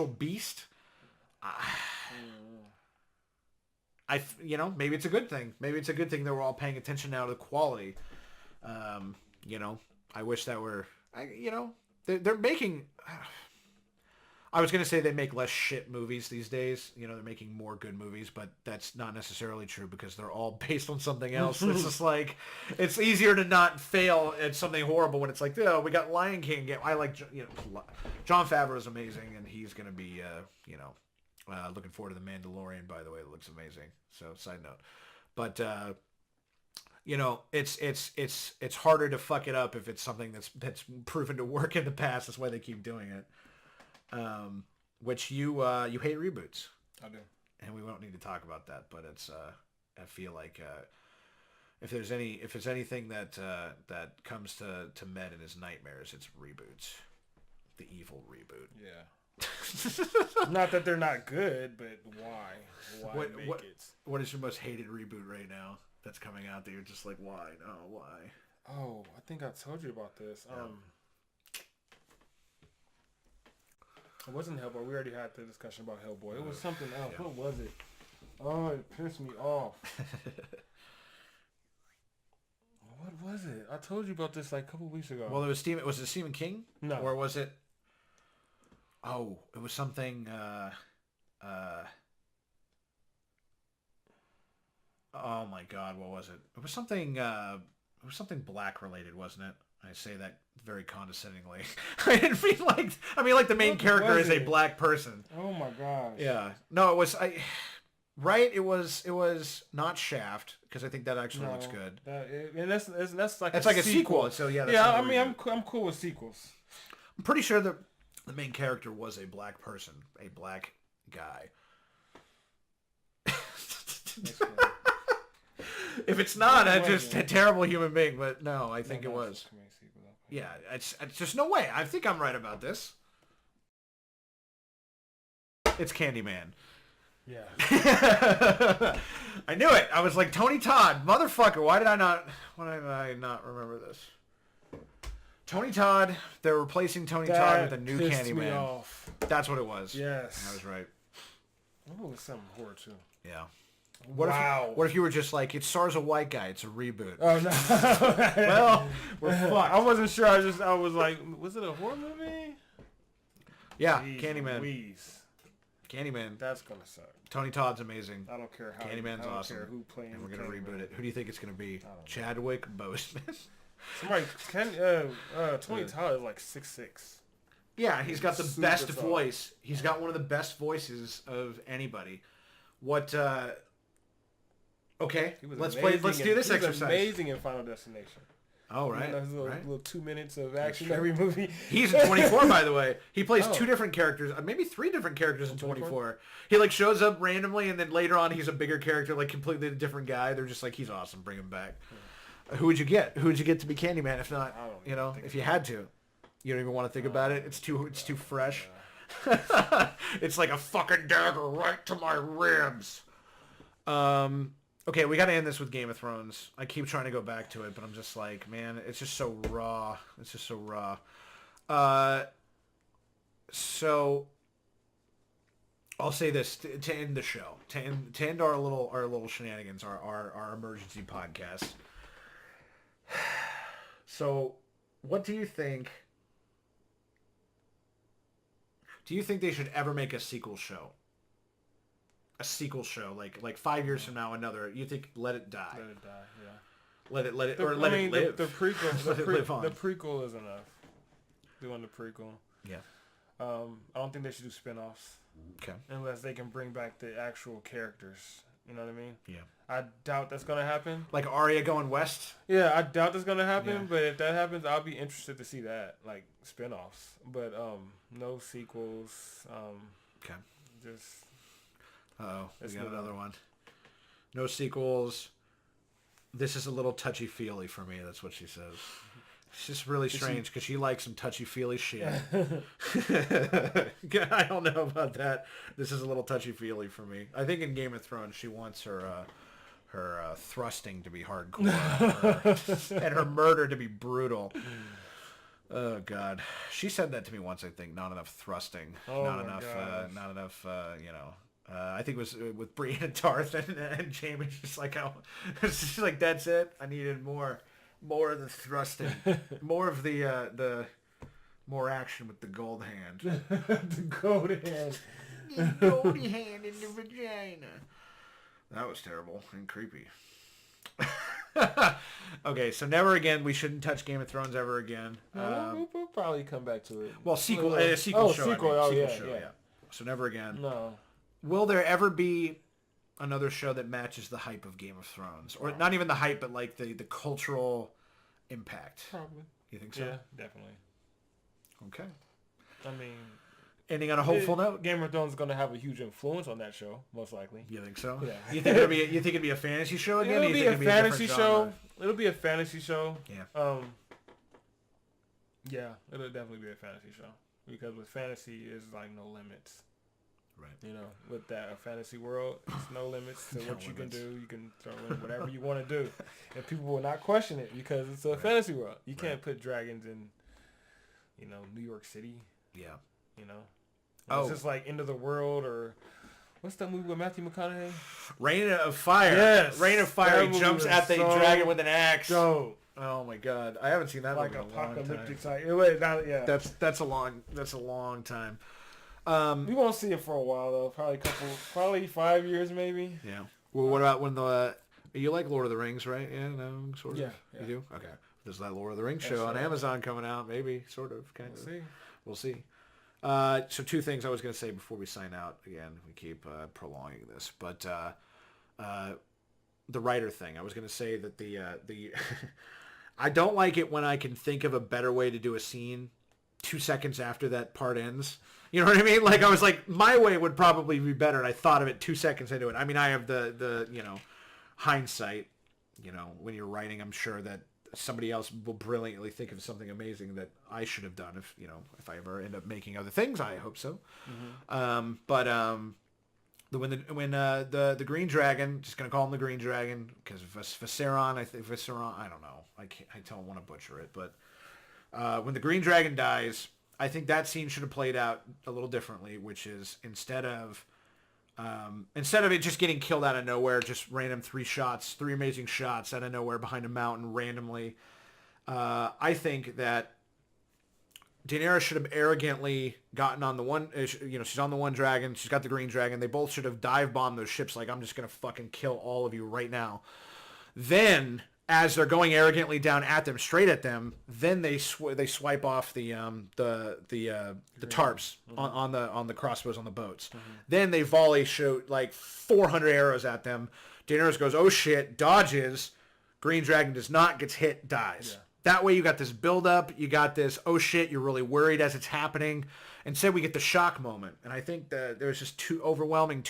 beast? Maybe it's a good thing. Maybe it's a good thing that we're all paying attention now to the quality. I wish that were, they're making, I was going to say they make less shit movies these days. They're making more good movies, but that's not necessarily true because they're all based on something else. It's just like, it's easier to not fail at something horrible when it's like, oh, we got Lion King. I like, Jon Favreau is amazing, and he's going to be, looking forward to The Mandalorian, by the way. It looks amazing. So, side note. But, it's harder to fuck it up if it's something that's proven to work in the past. That's why they keep doing it. Which you hate reboots. I do. And we won't need to talk about that, but it's I feel like if there's anything that comes to Med in his nightmares, it's reboots. The evil reboot. Yeah. Not that they're not good, but why? What is your most hated reboot right now that's coming out that you're just like, why? Oh, why? Oh, I think I told you about this. It wasn't Hellboy. We already had the discussion about Hellboy. It was something else. Yeah. What was it? Oh, it pissed me off. What was it? I told you about this like a couple weeks ago. Well, was it Stephen King? No. Or was it? Oh, it was something. Oh my God, what was it? It was something. It was something black related, wasn't it? I say that very condescendingly. I didn't mean like. I mean like the main character is a black person. Oh my gosh. Yeah. No, it was. Right. It was not Shaft because I think that actually looks good. And that's like it's like a sequel. So yeah. Yeah. I mean, I'm cool with sequels. I'm pretty sure the main character was a black person, a black guy. If it's not, I'm just a terrible human being. But no, I think it was. Yeah, it's just no way. I think I'm right about this. It's Candyman. Yeah. I knew it. I was like, Tony Todd, motherfucker. Why did I not remember this? Tony Todd. They're replacing Tony Todd with a new Candyman. Me off. That's what it was. Yes. I was right. Oh, it was something horror too. Yeah. What if you were just like, it stars a white guy, it's a reboot? Oh no. Well, we're fucked. I wasn't sure. I was like, was it a horror movie? Yeah, Jeez, Candyman. Louise. Candyman. That's gonna suck. Tony Todd's amazing. I don't care how. Candyman's awesome. Care who playing. And we're gonna reboot it. Who do you think it's gonna be? Chadwick Boseman. Somebody. Tony Todd is like 6'6". Yeah, he's got the best voice. He's got one of the best voices of anybody. What? Okay, let's do this exercise. He was amazing in Final Destination. Oh, right. Those little 2 minutes of action in every movie. He's in 24, by the way. He plays two different characters, maybe three different characters in 24. He like shows up randomly, and then later on he's a bigger character, like completely different guy. They're just like, he's awesome, bring him back. Yeah. Who would you get? Who would you get to be Candyman? If not, if you had to, you don't even want to think about it. It's too fresh. Yeah. It's like a fucking dagger right to my ribs. Okay, we got to end this with Game of Thrones. I keep trying to go back to it, but I'm just like, man, it's just so raw. It's just so raw. So I'll say this to end the show, to end our little shenanigans, our emergency podcast. So, what do you think? Do you think they should ever make a sequel show? A sequel show, like 5 years from now, another. You think let it die? Let it die, yeah. Let it live. The prequel is enough. Doing the prequel. Yeah. I don't think they should do spin-offs. Okay. Unless they can bring back the actual characters. You know what I mean? Yeah. I doubt that's gonna happen. Like Arya going west? Yeah, I doubt that's gonna happen, but if that happens, I'll be interested to see that. Like spin-offs. But no sequels. Okay. Just we got another one. No sequels. This is a little touchy-feely for me. That's what she says. It's just really strange because she likes some touchy-feely shit. I don't know about that. This is a little touchy-feely for me. I think in Game of Thrones she wants her thrusting to be hardcore and her murder to be brutal. Oh God, she said that to me once. I think not enough thrusting, not enough. I think it was with Brienne and Tarth and Jaime. Just like how, she's like, that's it. I needed more of the thrusting, more of the more action with the gold hand. The gold hand, the goldy hand in the vagina. That was terrible and creepy. Okay, so never again. We shouldn't touch Game of Thrones ever again. We'll probably come back to it. Well, sequel show. Sequel. Sequel show. Yeah. So never again. No. Will there ever be another show that matches the hype of Game of Thrones, or not even the hype, but like the cultural impact? Probably. You think so? Yeah, definitely. Okay. I mean, ending on a hopeful note. Game of Thrones is going to have a huge influence on that show, most likely. You think so? Yeah. You think it'd be a fantasy show again? It'll be a fantasy show. It'll be a fantasy show. Yeah. Yeah, it'll definitely be a fantasy show because with fantasy, it's like no limits. Right. You know, with that fantasy world, there's no limits to what you can do. You can throw in whatever you want to do, and people will not question it because it's a fantasy world. You can't put dragons in, New York City. Yeah. It's just like End of the World or what's that movie with Matthew McConaughey? Rain of Fire. Yes. Rain of Fire. He jumps at the dragon with an axe. Dope. Oh my God, I haven't seen that like movie in a long time. Apocalyptic type. Yeah. That's a long time. We won't see it for a while though. Probably 5 years maybe. Yeah. Well, what about when you like Lord of the Rings, right? Yeah, no, sort of. Yeah. You do? Okay. There's that Lord of the Rings show on Amazon coming out, maybe, sort of, kind of. We'll see. So two things I was going to say before we sign out. Again, we keep prolonging this, but the writer thing. I was going to say that the I don't like it when I can think of a better way to do a scene 2 seconds after that part ends. You know what I mean? Like I was like, my way would probably be better, and I thought of it 2 seconds into it. I mean, I have the hindsight. When you're writing, I'm sure that somebody else will brilliantly think of something amazing that I should have done if I ever end up making other things. I hope so. Mm-hmm. When the Green Dragon, just gonna call him the Green Dragon because Viserion, I don't know. I don't want to butcher it, but when the Green Dragon dies, I think that scene should have played out a little differently, which is instead of it just getting killed out of nowhere, just random three amazing shots out of nowhere behind a mountain randomly. I think that Daenerys should have arrogantly gotten on the one, she's on the one dragon, she's got the Green Dragon. They both should have dive bombed those ships like, I'm just going to fucking kill all of you right now. Then, as they're going arrogantly down at them, straight at them, then they swipe off the tarps on the crossbows on the boats. Mm-hmm. Then they shoot like 400 arrows at them. Daenerys goes, oh shit, dodges. Green Dragon does not, gets hit, dies. Yeah. That way you got this build up, you got this, oh shit, you're really worried as it's happening. Instead we get the shock moment. And I think that there's just too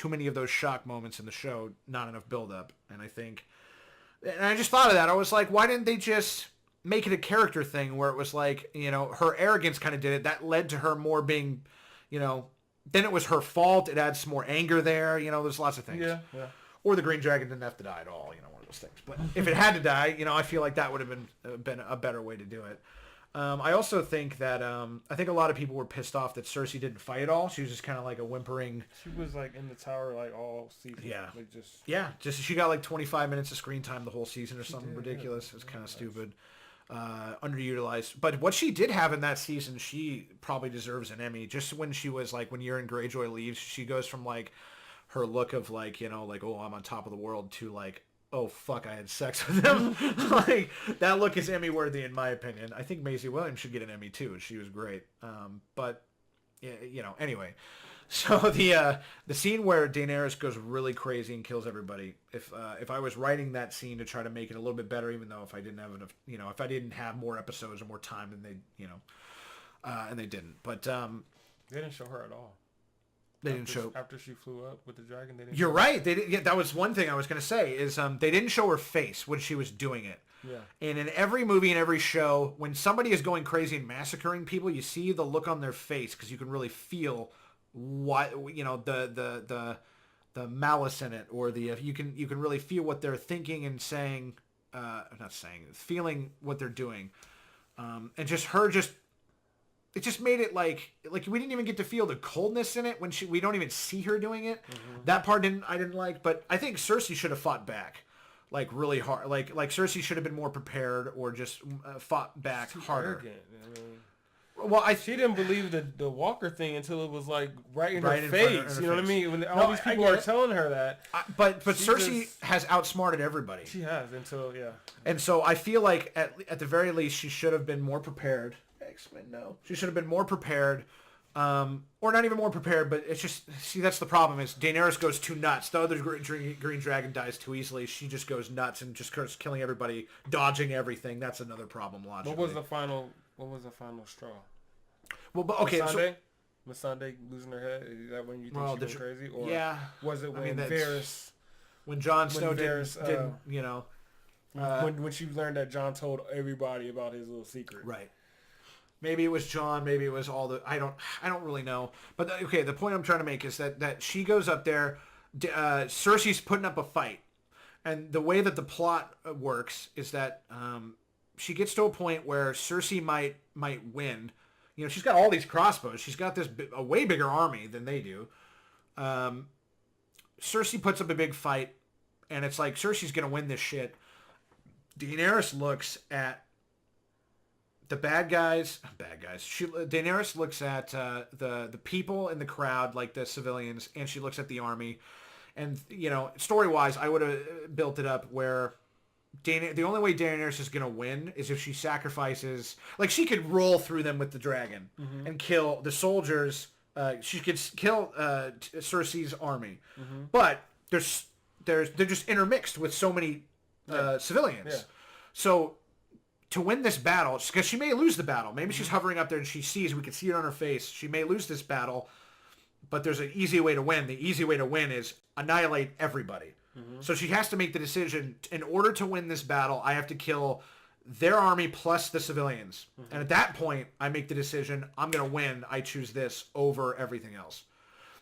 many of those shock moments in the show, not enough build up. And I just thought of that. I was like, why didn't they just make it a character thing where it was like, her arrogance kind of did it. That led to her more being, then it was her fault. It adds some more anger there. There's lots of things. Yeah. Or the Green Dragon didn't have to die at all, one of those things. But if it had to die, I feel like that would have been a better way to do it. I also think that I think a lot of people were pissed off that Cersei didn't fight at all. She was just kind of like a whimpering. She was like in the tower like all season. Yeah. Like just she got like 25 minutes of screen time the whole season or something ridiculous. It was kind of stupid. Underutilized. But what she did have in that season, she probably deserves an Emmy. Just when she was like, when Euron Greyjoy leaves, she goes from like her look of like, like, oh, I'm on top of the world to like, oh fuck, I had sex with him. Like that look is Emmy worthy in my opinion. I think Maisie Williams should get an Emmy too. She was great. But anyway. So the scene where Daenerys goes really crazy and kills everybody. If I was writing that scene to try to make it a little bit better, even though if I didn't have enough, if I didn't have more episodes or more time than they, and they didn't. But they didn't show her at all. They didn't show after she flew up with the dragon. They didn't. You're right. They did, yeah, that was one thing I was going to say is they didn't show her face when she was doing it. Yeah. And in every movie and every show, when somebody is going crazy and massacring people, you see the look on their face because you can really feel what the malice in it, or you can really feel what they're thinking and saying, feeling what they're doing, and just her it just made it like we didn't even get to feel the coldness in it when we don't even see her doing it. Mm-hmm. That part I didn't like, but I think Cersei should have fought back, like really hard. Like Cersei should have been more prepared, or just fought back harder. Arrogant. Well, she didn't believe the Walker thing until it was like right in her face. You know what I mean? When all these people are telling her that. But Cersei has outsmarted everybody. She has until And so I feel like at the very least she should have been more prepared. No, she should have been more prepared, or not even more prepared. But it's just that's the problem is Daenerys goes too nuts. The other green dragon dies too easily. She just goes nuts and just starts killing everybody, dodging everything. That's another problem logically. What was the final straw? Well, but okay, Missandei losing her head. Is that when you think she went crazy, or was it when when Jon Snow didn't when she learned that Jon told everybody about his little secret? Right. Maybe it was Jon. Maybe it was all the. I don't really know. But the point I'm trying to make is that she goes up there. Cersei's putting up a fight, and the way that the plot works is that she gets to a point where Cersei might win. You know, she's got all these crossbows. She's got a way bigger army than they do. Cersei puts up a big fight, and it's like Cersei's gonna win this shit. Daenerys looks at the bad guys. Daenerys looks at the people in the crowd, like the civilians, and she looks at the army. And story-wise, I would have built it up where the only way Daenerys is gonna win is if she sacrifices. Like she could roll through them with the dragon and kill the soldiers. She could kill Cersei's army, but they're just intermixed with so many civilians. Yeah. So to win this battle, because she may lose the battle. Maybe she's hovering up there and she sees, we can see it on her face, she may lose this battle, but there's an easy way to win. The easy way to win is annihilate everybody. So she has to make the decision, in order to win this battle, I have to kill their army plus the civilians. And at that point, I make the decision, I'm going to win. I choose this over everything else.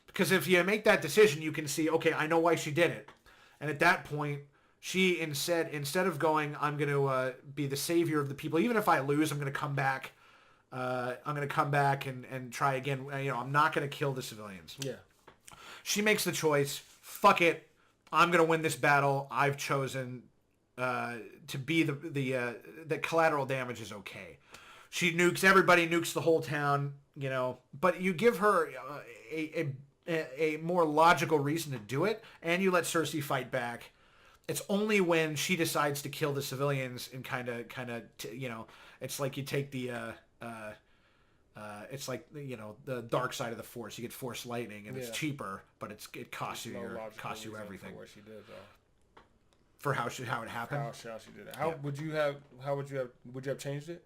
Because if you make that decision, you can see, okay, I know why she did it. And at that point, she instead of going, I'm going to be the savior of the people. Even if I lose, I'm going to come back. And try again. I'm not going to kill the civilians. Yeah. She makes the choice. Fuck it. I'm going to win this battle. I've chosen to be the collateral damage is okay. She nukes everybody, nukes the whole town. But you give her a more logical reason to do it, and you let Cersei fight back. It's only when she decides to kill the civilians and kind of, it's like you take the, it's like the dark side of the Force. You get Force lightning, and it's cheaper, but it costs you everything. For what she did, though. For how it happened. How she did it. Would you have changed it?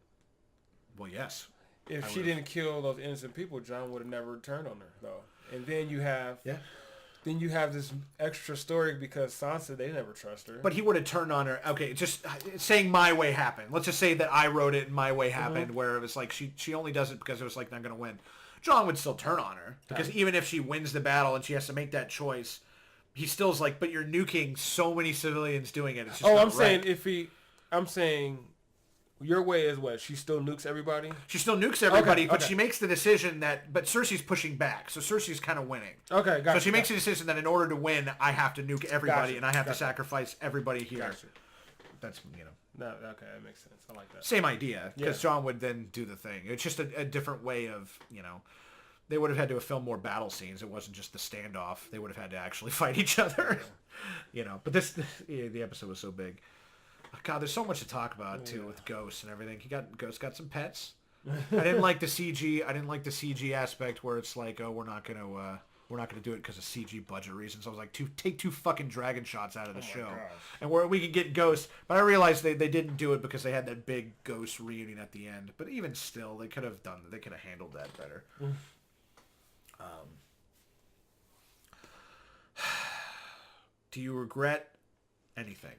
Well, yes. If she didn't kill those innocent people, Jon would have never turned on her, though. And then you have. Yeah. Then you have this extra story because Sansa, they never trust her. But he would have turned on her. Okay, just saying my way happened. Let's just say that I wrote it and my way happened, where it was like she only does it because it was like not going to win. Jon would still turn on her because even if she wins the battle and she has to make that choice, he still's like, but you're nuking so many civilians doing it. It's just I'm saying your way is what? She still nukes everybody? She still nukes everybody, but she makes the decision but Cersei's pushing back, so Cersei's kind of winning. Okay, gotcha. So she makes a decision that in order to win, I have to nuke everybody, and I have to sacrifice everybody here. Gotcha. That's, No, okay, that makes sense. I like that. Same idea, because Jon would then do the thing. It's just a different way of, they would have had to have filmed more battle scenes. It wasn't just the standoff. They would have had to actually fight each other. But the episode was so big. God, there's so much to talk about too with Ghost and everything. Ghost got some pets. I didn't like the CG. I didn't like the CG aspect where it's like, oh, we're not gonna do it because of CG budget reasons. I was like, take two fucking dragon shots out of the show, and where we could get Ghost. But I realized they didn't do it because they had that big Ghost reunion at the end. But even still, they could have handled that better. Do you regret anything?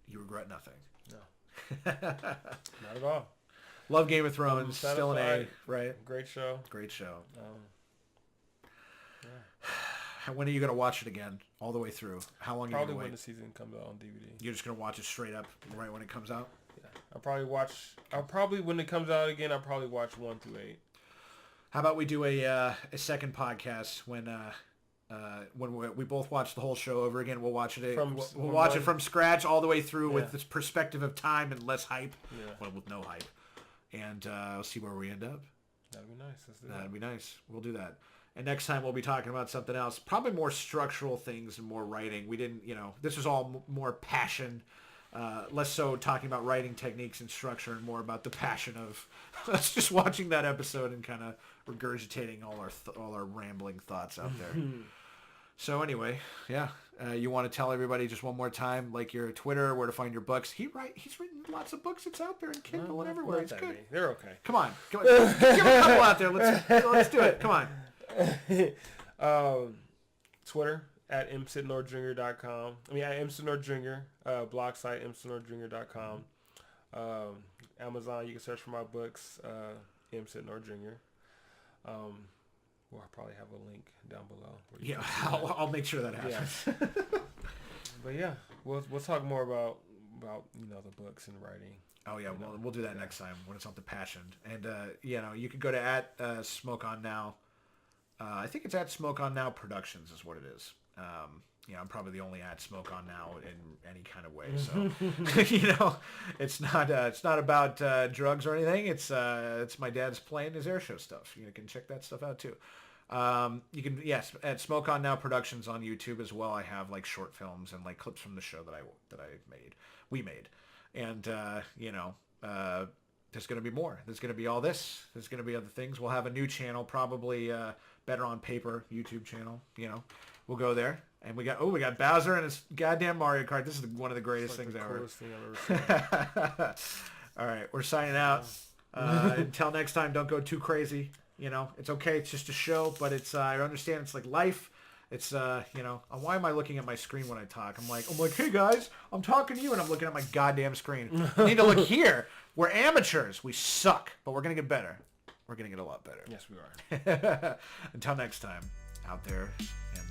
You regret nothing. No. Not at all. Love Game of Thrones. Still an A, right? Great show. Great show. Yeah. When are you going to watch it again? All the way through? How long are you going to wait? Probably when the season comes out on DVD. You're just going to watch it straight up right when it comes out? Yeah. When it comes out again, I'll probably watch 1 through 8. How about we do a second podcast when we both watch the whole show over again? We'll watch it. We'll watch it from scratch all the way through with this perspective of time and less hype. Yeah. Well, with no hype. And we'll see where we end up. That'd be nice. That'd be nice. We'll do that. And next time we'll be talking about something else. Probably more structural things and more writing. We didn't, this was all more passion. Less so talking about writing techniques and structure and more about the passion of us just watching that episode and kind of regurgitating all our rambling thoughts out there. So anyway, yeah. You want to tell everybody just one more time, like your Twitter, where to find your books. He's written lots of books. It's out there in Kindle and everywhere. It's good. They're okay. Come on. Give a couple out there. Let's do it. Come on. Twitter at msitnordjr.com. At msitnordjr. Blog site msitnordjr.com. Amazon, you can search for my books. msitnordjr. I'll probably have a link down below. Yeah, I'll make sure that happens. Yeah. But yeah, we'll talk more about the books and writing. Oh yeah, we'll do that next time when it's on the passion. And you could go to at Smoke On Now. I think it's at Smoke On Now Productions is what it is. I'm probably the only at Smoke On Now in any kind of way. So it's not about drugs or anything. It's my dad's playing his airshow stuff. You can check that stuff out too. You can at Smoke On Now Productions on YouTube as well. I have like short films and like clips from the show we made, and there's going to be more. There's going to be all this. There's going to be other things. We'll have a new channel, probably Better on Paper YouTube channel. We'll go there. And we got Bowser and his goddamn Mario Kart. This is one of the greatest things ever. Coolest thing I've ever seen. All right, we're signing out. Until next time, don't go too crazy. It's okay. It's just a show, but I understand it's like life. It's why am I looking at my screen when I talk? I'm like, hey guys, I'm talking to you, and I'm looking at my goddamn screen. I need to look here. We're amateurs. We suck, but we're gonna get better. We're gonna get a lot better. Yes, we are. Until next time, out there, and